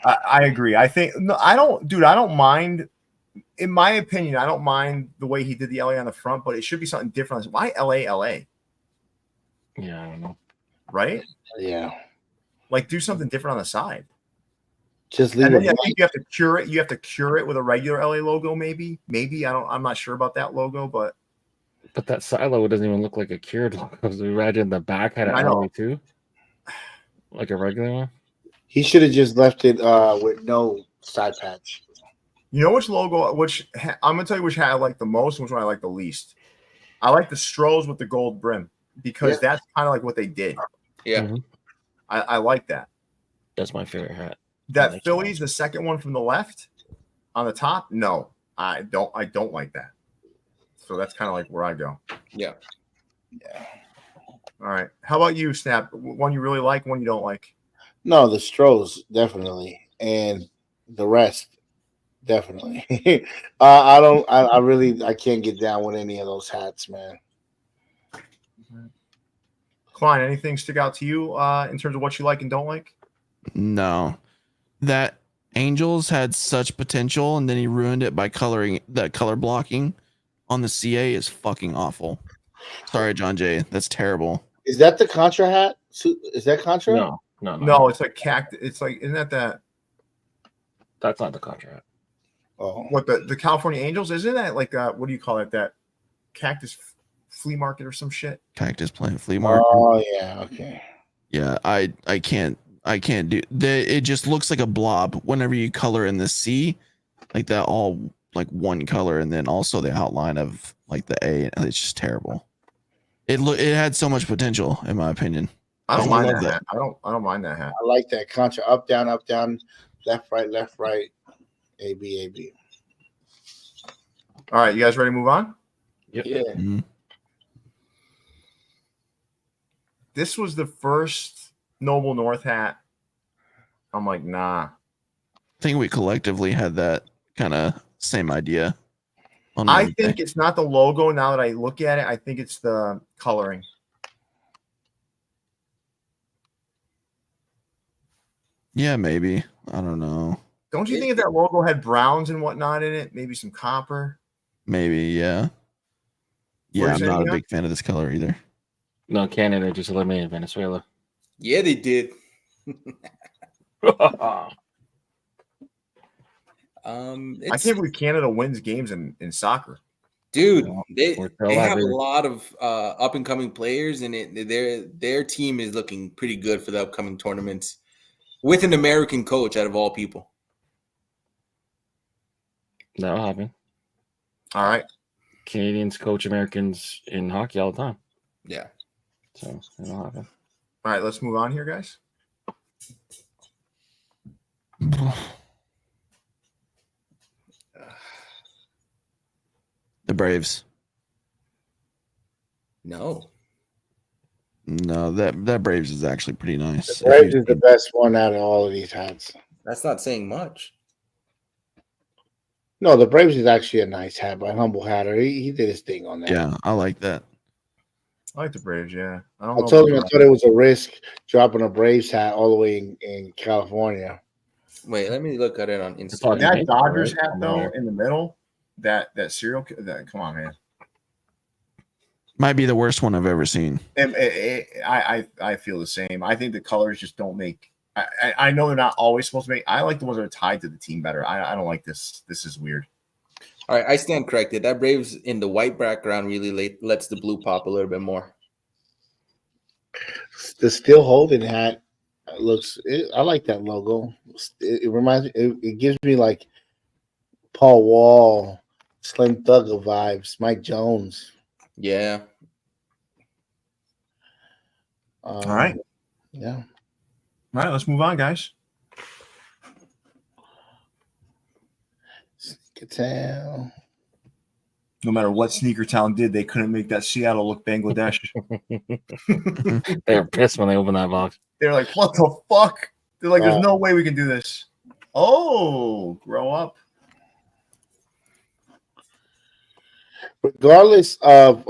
I agree. I think I don't mind. In my opinion, I don't mind the way he did the LA on the front, but it should be something different. Why LA? Yeah, I don't know. Right? Yeah. Like do something different on the side. Just leave it. I think you have to cure it. You have to cure it with a regular LA logo, maybe. I'm not sure about that logo, but that silo doesn't even look like a cured logo. So imagine the back had an LA too, like a regular one. He should have just left it with no side patch. You know which logo? I'm gonna tell you which hat I like the most, and which one I like the least. I like the Stros with the gold brim because that's kind of like what they did. Yeah, mm-hmm. I like that. That's my favorite hat. That Phillies, the second one from the left on the top. No, I don't like that. So that's kind of like where I go. Yeah. All right. How about you, Snap? One you really like, one you don't like? No, the Stros definitely, and the rest. Definitely. I can't get down with any of those hats, man. Klein, anything stick out to you in terms of what you like and don't like? No. That Angels had such potential, and then he ruined it by coloring that color blocking on the CA is fucking awful. Sorry, John Jay. That's terrible. Is that the Contra hat? Is that Contra? No, it's like cactus. It's like, isn't that? That's not the contract. Oh, What the California Angels? Isn't that like what do you call it? That cactus flea market or some shit? Cactus plant flea market. oh yeah, okay. Yeah, I can't do it. Just looks like a blob whenever you color in the C, like that, all like one color, and then also the outline of like the A. It's just terrible. It had so much potential, in my opinion. I don't mind love that hat. I don't mind that hat. I like that Contra. Up, down, left, right. A, B. All right, you guys ready to move on? Yep. Yeah. Mhm. This was the first Noble North hat. I'm like, nah. I think we collectively had that kind of same idea. I think it's not the logo. Now that I look at it, I think it's the coloring. Yeah, maybe. I don't know. Don't you think if that logo had browns and whatnot in it, maybe some copper? Maybe, yeah. Yeah, Where's I'm not that a big fan of this color either. No, Canada just eliminated Venezuela. Yeah, they did. I can't believe Canada wins games in soccer. Dude, they We're still have a alive. lot of up and coming players, and their team is looking pretty good for the upcoming tournaments with an American coach out of all people. That'll happen. All right. Canadians coach Americans in hockey all the time. Yeah. So that'll happen. All right, let's move on here, guys. The Braves. No. No, that Braves is actually pretty nice. The Braves is the best one out of all of these hats. That's not saying much. No, the Braves is actually a nice hat by Humble Hatter. He did his thing on that. Yeah, I like that. I like the Braves, yeah. I told him I thought it was a risk dropping a Braves hat all the way in California. Wait, let me look at it on Instagram. That Dodgers hat though in the middle, that serial. Come on, man. Might be the worst one I've ever seen. I feel the same. I think the colors just don't make. I know they're not always supposed to make. I like the ones that are tied to the team better. I don't like this. This is weird. All right, I stand corrected. That Braves in the white background really lets the blue pop a little bit more. The Styll holding hat looks. I like that logo. It reminds me. It gives me like Paul Wall, Slim Thugger vibes. Mike Jones. Yeah. All right. Yeah. All right, let's move on, guys. Sneaker Town. No matter what Sneaker Town did, they couldn't make that Seattle look Bangladesh. They were pissed when they opened that box. They're like, what the fuck? They're like, there's no way we can do this. Oh, grow up. Regardless of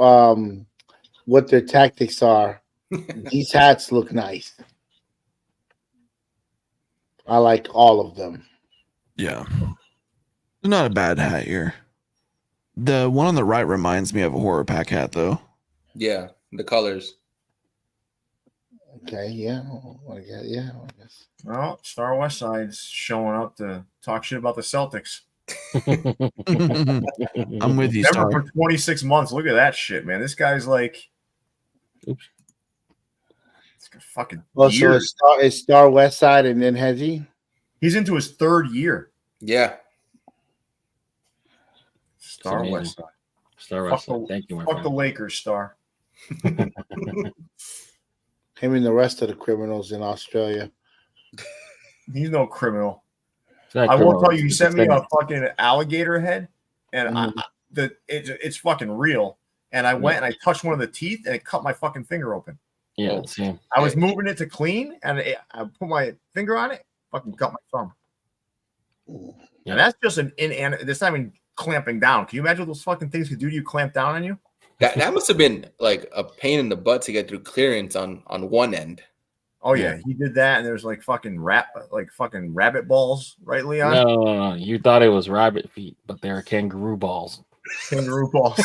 what their tactics are, these hats look nice. I like all of them. Yeah. Not a bad hat here. The one on the right reminds me of a horror pack hat, though. Yeah, the colors. Okay, yeah. I guess. Well, Star West Side's showing up to talk shit about the Celtics. I'm with you, Never Star. for 26 months. Look at that shit, man. This guy's like, Oops. It's a fucking Well, so year. it's Star West Side, and then has he? He's into his third year. Yeah. Star amazing. West Side. Star Fuck West. the- Thank you, my Fuck the friend. Lakers, Star. Him and the rest of the criminals in Australia. He's no criminal. It's not I will criminal. tell you, he It's sent me a defendant. fucking alligator head, and it's fucking real. And I went and I touched one of the teeth, and it cut my fucking finger open. Yeah, same. I was moving it to clean, and I put my finger on it, fucking cut my thumb. Yeah. And that's just that's not even clamping down. Can you imagine what those fucking things could do to you? Clamp down on you? That must have been like a pain in the butt to get through clearance on one end. Oh yeah, he did that, and there's like fucking rabbit balls, right, Leon? No. You thought it was rabbit feet, but they're kangaroo balls. Kangaroo balls.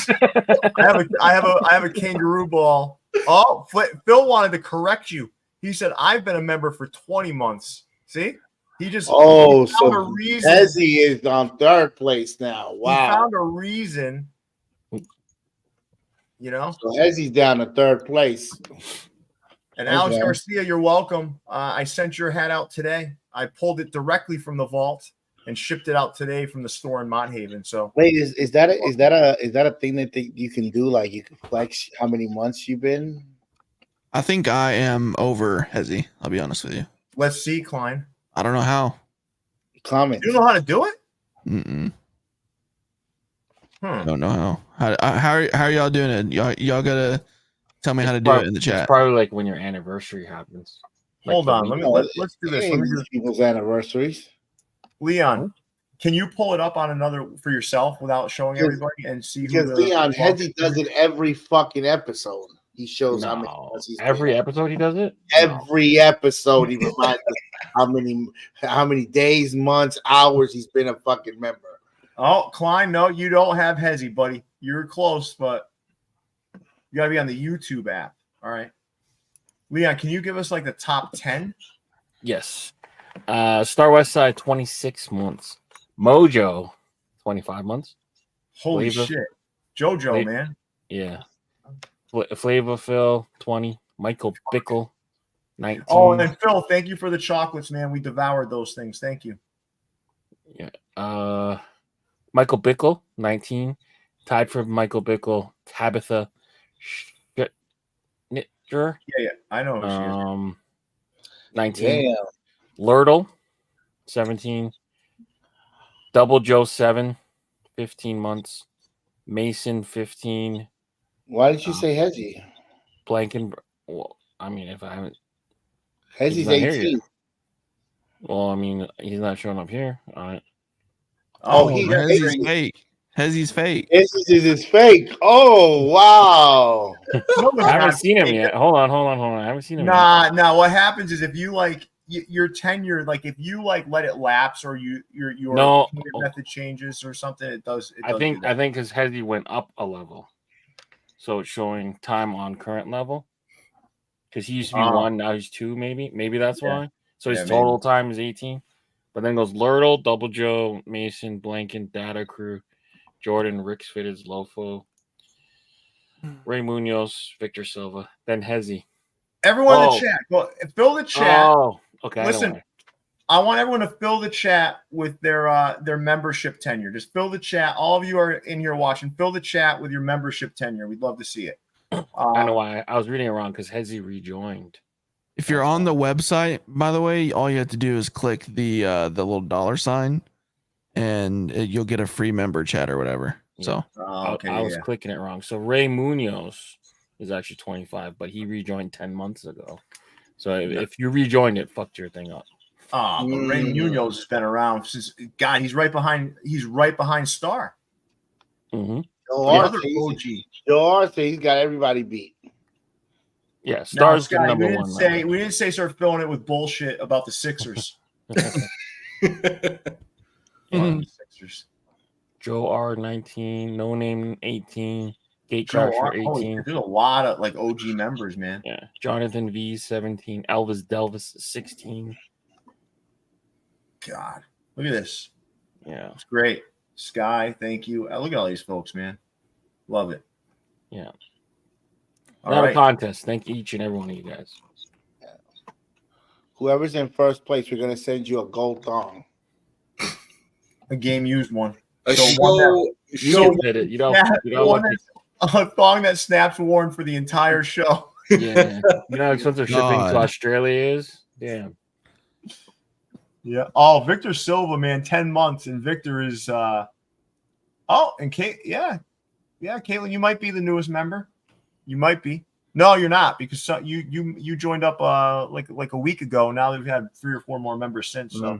I have a kangaroo ball. Oh, Phil wanted to correct you. He said I've been a member for 20 months. See, he just so found a reason. Hezzy is on third place now. Wow, he found a reason. You know, so Hezzy's down to third place. And Alex Garcia, you're welcome. I sent your hat out today. I pulled it directly from the vault and shipped it out today from the store in Mott Haven. So wait, is that a thing that you can do? Like you can flex how many months you've been? I think I am over Hezzy. I'll be honest with you. Let's see, Klein. I don't know how. Comment. You know how to do it? Mm-mm. Don't know how. How are y'all doing it? Y'all gotta tell me how to do it in the chat. It's probably like when your anniversary happens. Hold on, let's do this. Let me do people's anniversaries. Leon, can you pull it up on another for yourself without showing everybody and see who? Because Leon Hezzy does it every fucking episode. He shows how many months he's every episode he does it. Every episode he reminds us how many days, months, hours he's been a fucking member. Oh, Klein, no, you don't have Hezzy, buddy. You're close, but you got to be on the YouTube app. All right. Leon, can you give us like the top 10? Yes. Star West Side, 26 months. Mojo, 25 months. Holy shit. JoJo, man. Yeah. Flavor Phil, 20. Michael Bickle, 19. Oh, and Phil, thank you for the chocolates, man. We devoured those things. Thank you. Yeah. Michael Bickle, 19. Tied for Michael Bickle, Tabitha Schnitger. Yeah, I know who she is. 19. Yeah. Lurtle, 17. Double Joe, 7. 15 months. Mason, 15. Why did you say Hezzy? Blanken. Well, I mean, if I haven't. Hezzy's 18. Well, I mean, he's not showing up here. All right. Hezzy's fake. Hezzy's fake. Hezzy's fake. Oh, wow. I haven't seen him yet. Hold on. I haven't seen him yet. Nah. What happens is if you like your tenure, like if you like let it lapse or your method changes or something, it does. I think because Hezzy went up a level. So it's showing time on current level. Because he used to be 1, now he's 2, maybe. Maybe that's why. So his total time is 18. But then goes Lurtle, Double Joe, Mason, Blanken, Data Crew, Jordan, Rick's Fitteds, Lofo, Ray Munoz, Victor Silva, then Hezzy. Everyone in the chat, fill the chat. Oh, okay. Listen, I want everyone to fill the chat with their membership tenure. Just fill the chat. All of you are in here watching. Fill the chat with your membership tenure. We'd love to see it. I know why. I was reading it wrong because Hezzy rejoined. If you're on the website, by the way, all you have to do is click the little $sign, and you'll get a free member chat or whatever. So I was clicking it wrong. So Ray Munoz is actually 25, but he rejoined 10 months ago. So if you rejoined it, fucked your thing up. But Ray Munoz has been around since God. He's right behind Star. Mm-hmm. Joe Arce, he's got everybody beat. Yeah, Star's the number one. We didn't say start filling it with bullshit about the Sixers. Sixers. Joe R 19, No Name 18, Gatecrasher 18. There's a lot of like OG members, man. Yeah, Jonathan V 17, Elvis Delvis 16. God, look at this. Yeah, it's great. Sky, thank you. Look at all these folks, man. Love it. Yeah. All right. A contest. Thank each and every one of you guys. Whoever's in first place, we're gonna send you a gold thong. A game used one. A thong that Snaps worn for the entire show. Yeah. You know how expensive shipping to Australia is? Damn. Yeah. Oh, Victor Silva, man, 10 months, and Victor is and Kate, yeah, Caitlin, you might be the newest member. You might be. No, you're not, because you joined up like a week ago. Now we've had 3 or 4 more members since. So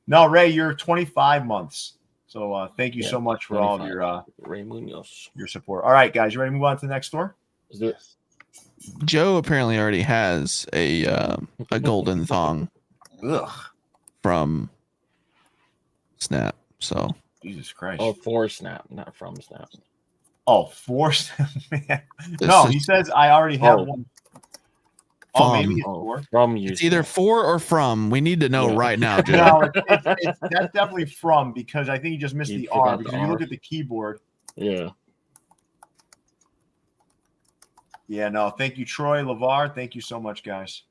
no, Ray, you're 25 months. So thank you so much for all of your Ray Munoz, your support. All right, guys, you ready to move on to the next store? Is this Joe apparently already has a golden thong from Snap. So Jesus Christ. Oh, for Snap, not from Snap. Oh, forced man. No, he says I already have one. Oh, maybe it's Oh, 4. from you. It's either for or from. We need to know Yeah. right now, Joe. No, it's that's definitely from, because I think you just missed You the forgot R, the because if you R. look at the keyboard. Yeah. Yeah, no, thank you, Troy LeVar. Thank you so much, guys.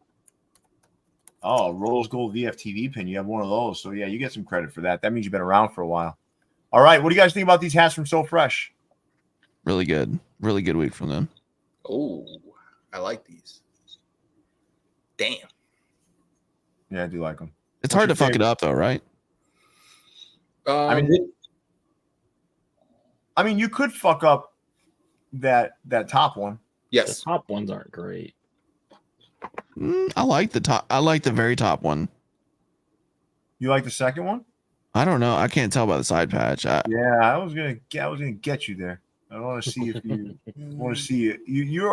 Oh, Rose Gold VFTV pin. You have one of those. So, yeah, you get some credit for that. That means you've been around for a while. All right, what do you guys think about these hats from So Fresh? Really good. Really good week from them. Oh, I like these. Damn. Yeah, I do like them. It's What's hard your to fuck it favorite? up, though, right? I mean, you could fuck up that top one. The yes. top ones aren't great. I like the top. I like the very top one. You like the second one? I don't know. I can't tell by the side patch. Yeah, I was gonna get you there. I want to see if you want to see it. You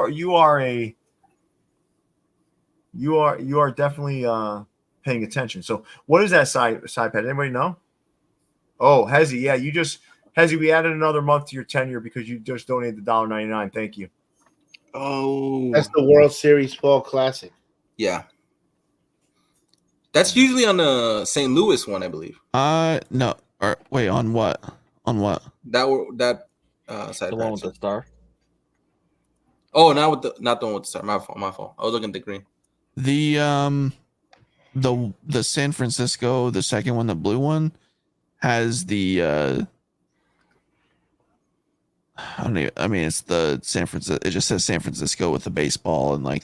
are definitely paying attention. So, what is that side pad? Anybody know? Oh, Hezzy, yeah, Hezzy, we added another month to your tenure because you just donated the $1.99. Thank you. Oh, That's the World Series Fall Classic. yeah. That's usually on the St. Louis one, I believe. No. Or wait, on what? On what? That side The one with patch. the star. Oh, not the one with the star. My fault. I was looking at the green. The San Francisco, the second one, the blue one, has the it's the San Francisco. It just says San Francisco with the baseball and like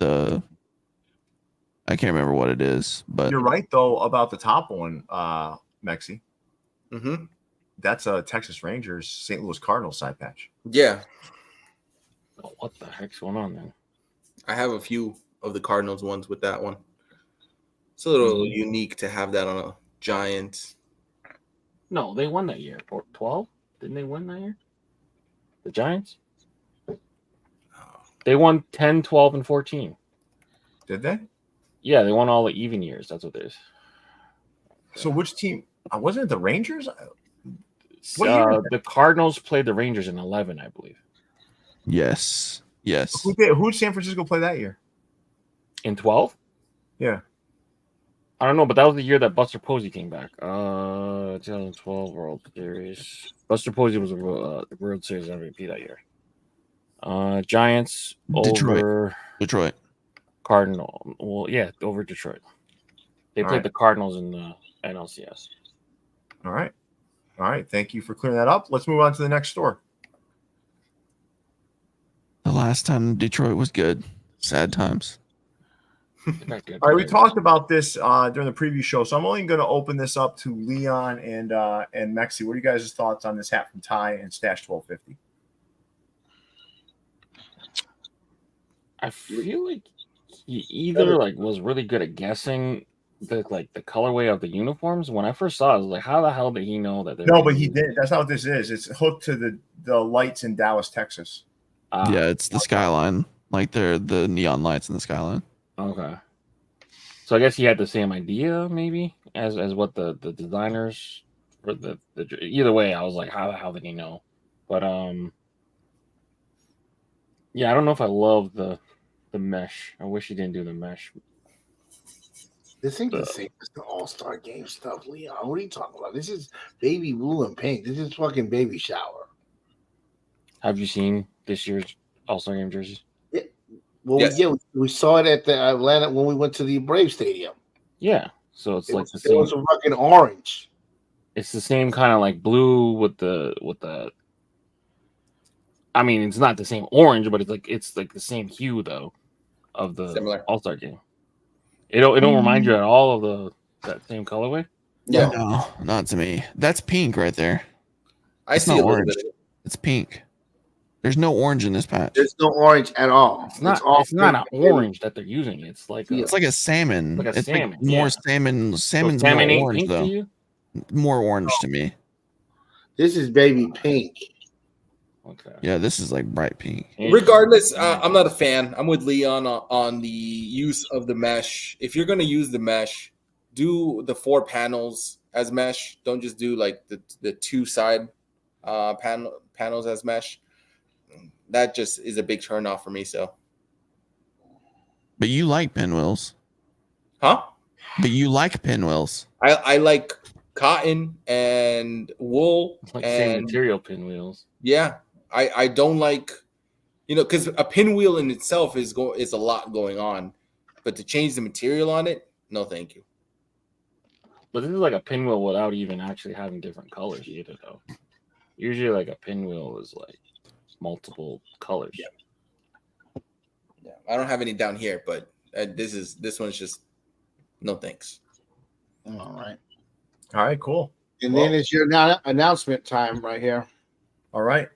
I can't remember what it is, but You're right though about the top one, Mexi. Mm-hmm. That's a Texas Rangers St. Louis Cardinals side patch. Yeah, Oh, what the heck's going on then? I have a few of the Cardinals ones with that one. It's a little unique to have that on a Giant. No, they won that year. 12? Didn't they win that year? The Giants? They won 10, 12, and 14. Did they? Yeah, they won all the even years. That's what it is. So which team? Wasn't it the Rangers? What year is The Cardinals played the Rangers in 11, I believe. yes. Who did San Francisco play that year? In 12? Yeah. I don't know, but that was the year that Buster Posey came back. 2012 World Series. Buster Posey was a World Series MVP that year. Giants over Detroit. Cardinal. Well, yeah, over Detroit. They played the Cardinals in the NLCS. All right. Thank you for clearing that up. Let's move on to the next store. The last time Detroit was good. Sad times. All right, we talked about this during the preview show, so I'm only going to open this up to Leon and Mexi. What are you guys' thoughts on this hat from Tai and Stash 1250? I feel like he either was really good at guessing the colorway of the uniforms. When I first saw it, I was like, how the hell did he know that? No, but he did. That's not what this is. It's hooked to the lights in Dallas, Texas. Yeah, it's the skyline. Like they're the neon lights in the skyline. Okay. So I guess he had the same idea, maybe, as what the designers or the either way. I was like, how the hell did he know? But yeah, I don't know if I love the mesh. I wish he didn't do the mesh. This ain't the same as the All-Star Game stuff, Leon. What are you talking about? This is baby blue and pink. This is fucking baby shower. Have you seen this year's All-Star Game jerseys? Well, Yes. we saw it at the Atlanta when we went to the Brave Stadium. Yeah. So it's It like was, the it same. was a fucking orange. It's the same kind of like blue with the. I mean, it's not the same orange, but it's like the same hue though of the Similar. All-Star Game. It don't remind you at all of that same colorway. Yeah, No, not to me. That's pink right there. I It's see not a little orange. bit of it. It's pink. There's no orange in this patch. There's no orange at all. It's not an orange that they're using. It's like Yeah. It's like a salmon. Like a it's salmon, like more yeah. salmon. Salmon's so salmon more ain't orange pink though. to you. More orange to me. This is baby pink. Okay. Yeah, this is like bright pink. Regardless, I'm not a fan. I'm with Leon on the use of the mesh. If you're going to use the mesh, do the 4 panels as mesh. Don't just do like the two side panels as mesh. That just is a big turnoff for me. So, But you like pinwheels. huh? But you like pinwheels. I like cotton and wool It's like and same material pinwheels. yeah. I don't like, because a pinwheel in itself is a lot going on, but to change the material on it, no, thank you. But this is like a pinwheel without even actually having different colors either, though. Usually, like a pinwheel is like multiple colors. Yeah, I don't have any down here, but this one's just no thanks. All right. All right, cool. And then it's your announcement time right here. All right.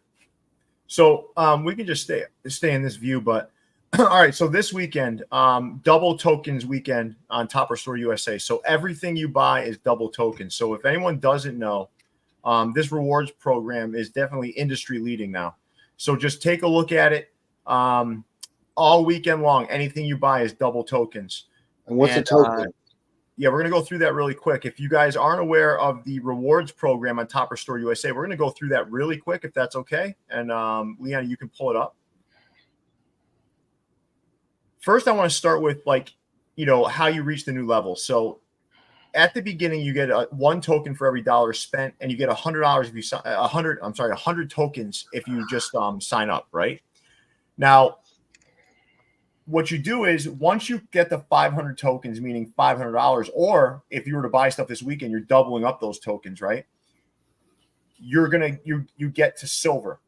So we can just stay in this view, but all right. So this weekend, double tokens weekend on Topperzstore USA. So everything you buy is double tokens. So if anyone doesn't know, this rewards program is definitely industry leading now. So just take a look at it. All weekend long, anything you buy is double tokens. And what's a token? Yeah, we're going to go through that really quick. If you guys aren't aware of the rewards program on Topperzstore USA, we're going to go through that really quick, if that's okay. And Leon, you can pull it up. First, I want to start with how you reach the new level. So at the beginning, you get one token for every $1 spent, and you get $100 if you 100 tokens if you just sign up, right? Now, what you do is once you get the 500 tokens, meaning $500, or if you were to buy stuff this weekend, you're doubling up those tokens, right? You get to silver.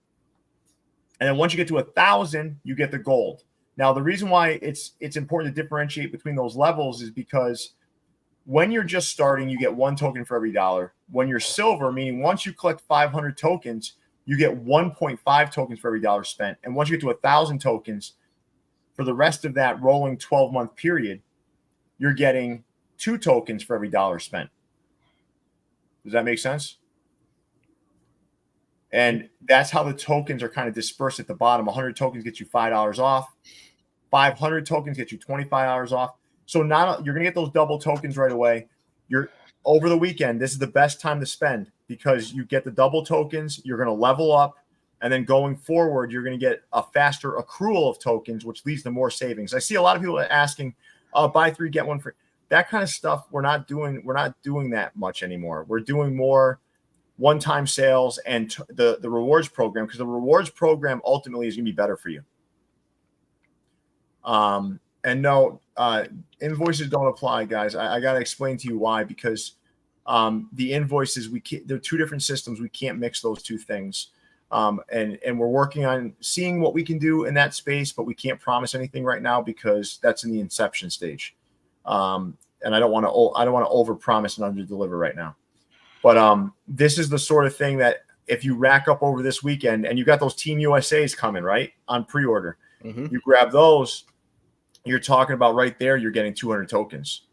And then once you get to 1,000, you get the gold. Now, the reason why it's important to differentiate between those levels is because when you're just starting, you get one token for every $1. When you're silver, meaning once you collect 500 tokens, you get 1.5 tokens for every $1 spent. And once you get to 1,000 tokens, for the rest of that rolling 12-month period, you're getting 2 tokens for every $1 spent. Does that make sense? And that's how the tokens are kind of dispersed at the bottom. 100 tokens get you $5 off. 500 tokens get you $25 off. So now you're going to get those double tokens right away. You're over the weekend. This is the best time to spend because you get the double tokens. You're going to level up. And then going forward, you're going to get a faster accrual of tokens, which leads to more savings. I see a lot of people asking, buy 3, get 1 free. That kind of stuff we're not doing that much anymore. We're doing more one-time sales and the rewards program, because the rewards program ultimately is going to be better for you. And no, invoices don't apply, guys. I got to explain to you why, because the invoices, they're 2 different systems. We can't mix those 2 things. And we're working on seeing what we can do in that space, but we can't promise anything right now because that's in the inception stage. And I don't want to overpromise and underdeliver right now. But this is the sort of thing that if you rack up over this weekend, and you got those Team USAs coming right on pre-order, you grab those. You're talking about right there. You're getting 200 tokens,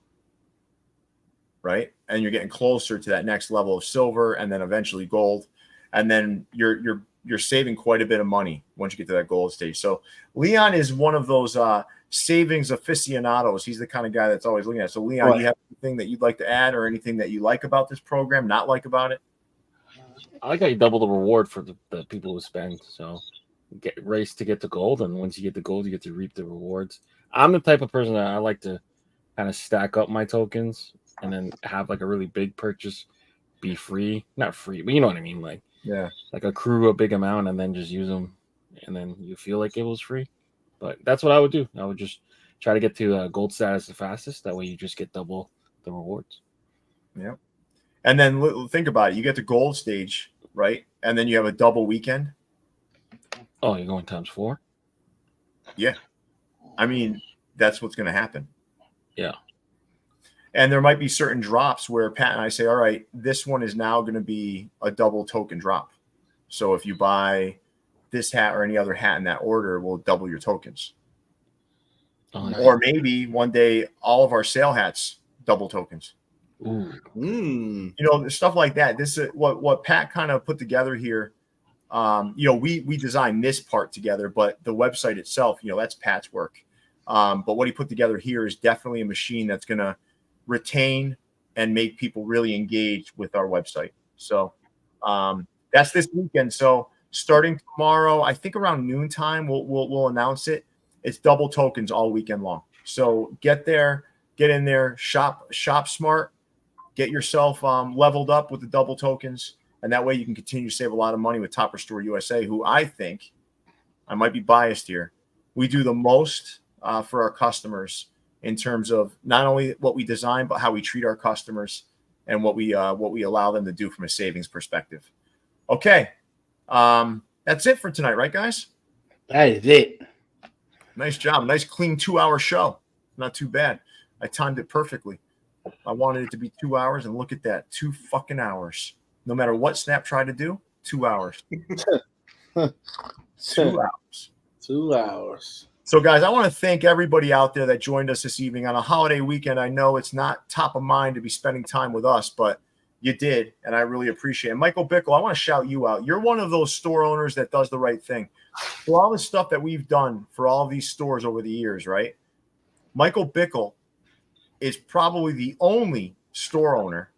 right? And you're getting closer to that next level of silver, and then eventually gold. And then you're saving quite a bit of money once you get to that gold stage. So Leon is one of those savings aficionados. He's the kind of guy that's always looking at it. So Leon, do you have anything that you'd like to add, or anything that you like about this program, not like about it? I like how you double the reward for the people who spend. So race to get the gold, and once you get the gold, you get to reap the rewards. I'm the type of person that I like to kind of stack up my tokens and then have like a really big purchase be free. Not free, but you know what I mean? Like accrue a big amount and then just use them, and then you feel like it was free. But that's what I would do. I would just try to get to gold status the fastest. That way you just get double the rewards. Yeah. And then think about it. You get to gold stage, right? And then you have a double weekend. Oh, you're going times 4? Yeah. I mean, that's what's going to happen. Yeah. And there might be certain drops where Pat and I say, all right, this one is now going to be a double token drop. So if you buy this hat or any other hat in that order, we'll double your tokens. Oh, nice. Or maybe one day all of our sale hats double tokens. Ooh. You know, stuff like that. This is what Pat kind of put together here. We designed this part together, but the website itself, that's Pat's work. But what he put together here is definitely a machine that's going to retain and make people really engage with our website. So that's this weekend. So starting tomorrow, I think around noontime, we'll announce it. It's double tokens all weekend long. So get there, get in there, shop smart, get yourself leveled up with the double tokens, and that way you can continue to save a lot of money with Topperzstore Store USA, who I think, I might be biased here, we do the most for our customers in terms of not only what we design, but how we treat our customers and what we allow them to do from a savings perspective. Okay. That's it for tonight, right, guys? That is it. Nice job. Nice, clean 2-hour show. Not too bad. I timed it perfectly. I wanted it to be 2 hours, and look at that. 2 fucking hours. No matter what Snap tried to do, 2 hours. 2 hours. 2 hours. So, guys, I want to thank everybody out there that joined us this evening on a holiday weekend. I know it's not top of mind to be spending time with us, but you did, and I really appreciate it. Michael Bickle, I want to shout you out. You're one of those store owners that does the right thing. For all the stuff that we've done for all of these stores over the years, right? Michael Bickle is probably the only store owner,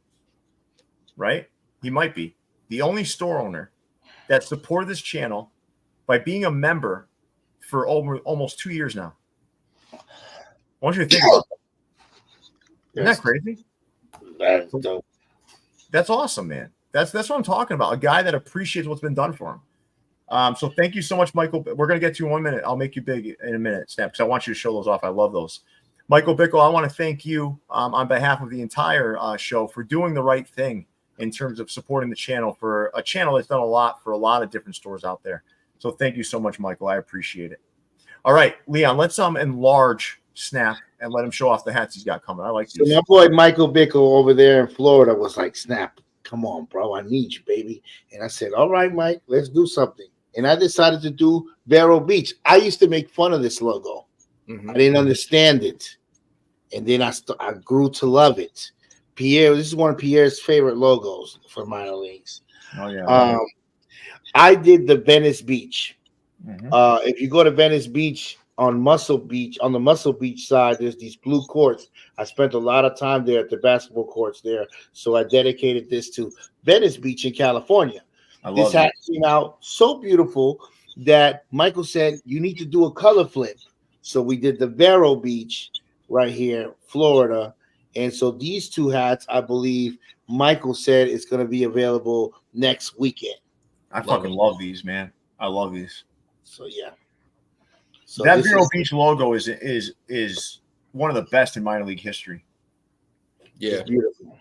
right? He might be the only store owner that supported this channel by being a member for almost 2 years now. I want you to think about that. Isn't that crazy? That's dope. That's awesome, man. That's what I'm talking about. A guy that appreciates what's been done for him. So thank you so much, Michael. We're going to get to you in 1 minute. I'll make you big in a minute, Snap, because I want you to show those off. I love those. Michael Bickle, I want to thank you on behalf of the entire show for doing the right thing in terms of supporting the channel, for a channel that's done a lot for a lot of different stores out there. So thank you so much, Michael. I appreciate it. All right, Leon, let's enlarge Snap and let him show off the hats he's got coming. I like So these. my boy Michael Bickle over there in Florida was like, Snap, come on, bro. I need you, baby. And I said, all right, Mike, let's do something. And I decided to do Vero Beach. I used to make fun of this logo. I didn't understand it. And then I grew to love it. Pierre, this is one of Pierre's favorite logos for minor leagues. Oh, yeah. I did the Venice Beach. If you go to Venice Beach on Muscle Beach, on the Muscle Beach side, there's these blue courts. I spent a lot of time there at the basketball courts there. So I dedicated this to Venice Beach in California. This hat came out so beautiful that Michael said, you need to do a color flip. So we did the Vero Beach right here, Florida. And so these two hats, I believe Michael said is going to be available next weekend. I fucking love these, man. I love these. So, yeah. So that Vero Beach logo is one of the best in minor league history. Yeah. It's beautiful.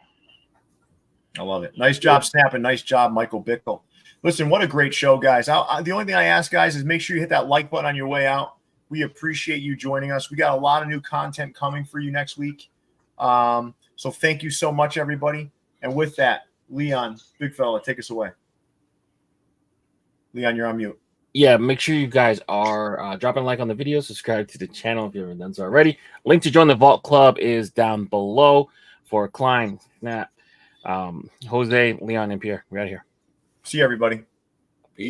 I love it. Nice job, Snap, and nice job, Michael Bickle. Listen, what a great show, guys. The only thing I ask, guys, is make sure you hit that like button on your way out. We appreciate you joining us. We got a lot of new content coming for you next week. So thank you so much, everybody. And with that, Leon, big fella, take us away. Leon, you're on mute. Yeah, make sure you guys are dropping a like on the video, subscribe to the channel if you haven't done so already. Link to join the Vault Club is down below for Klein, Snap, Jose, Leon, and Pierre. We're out of here. See you, everybody.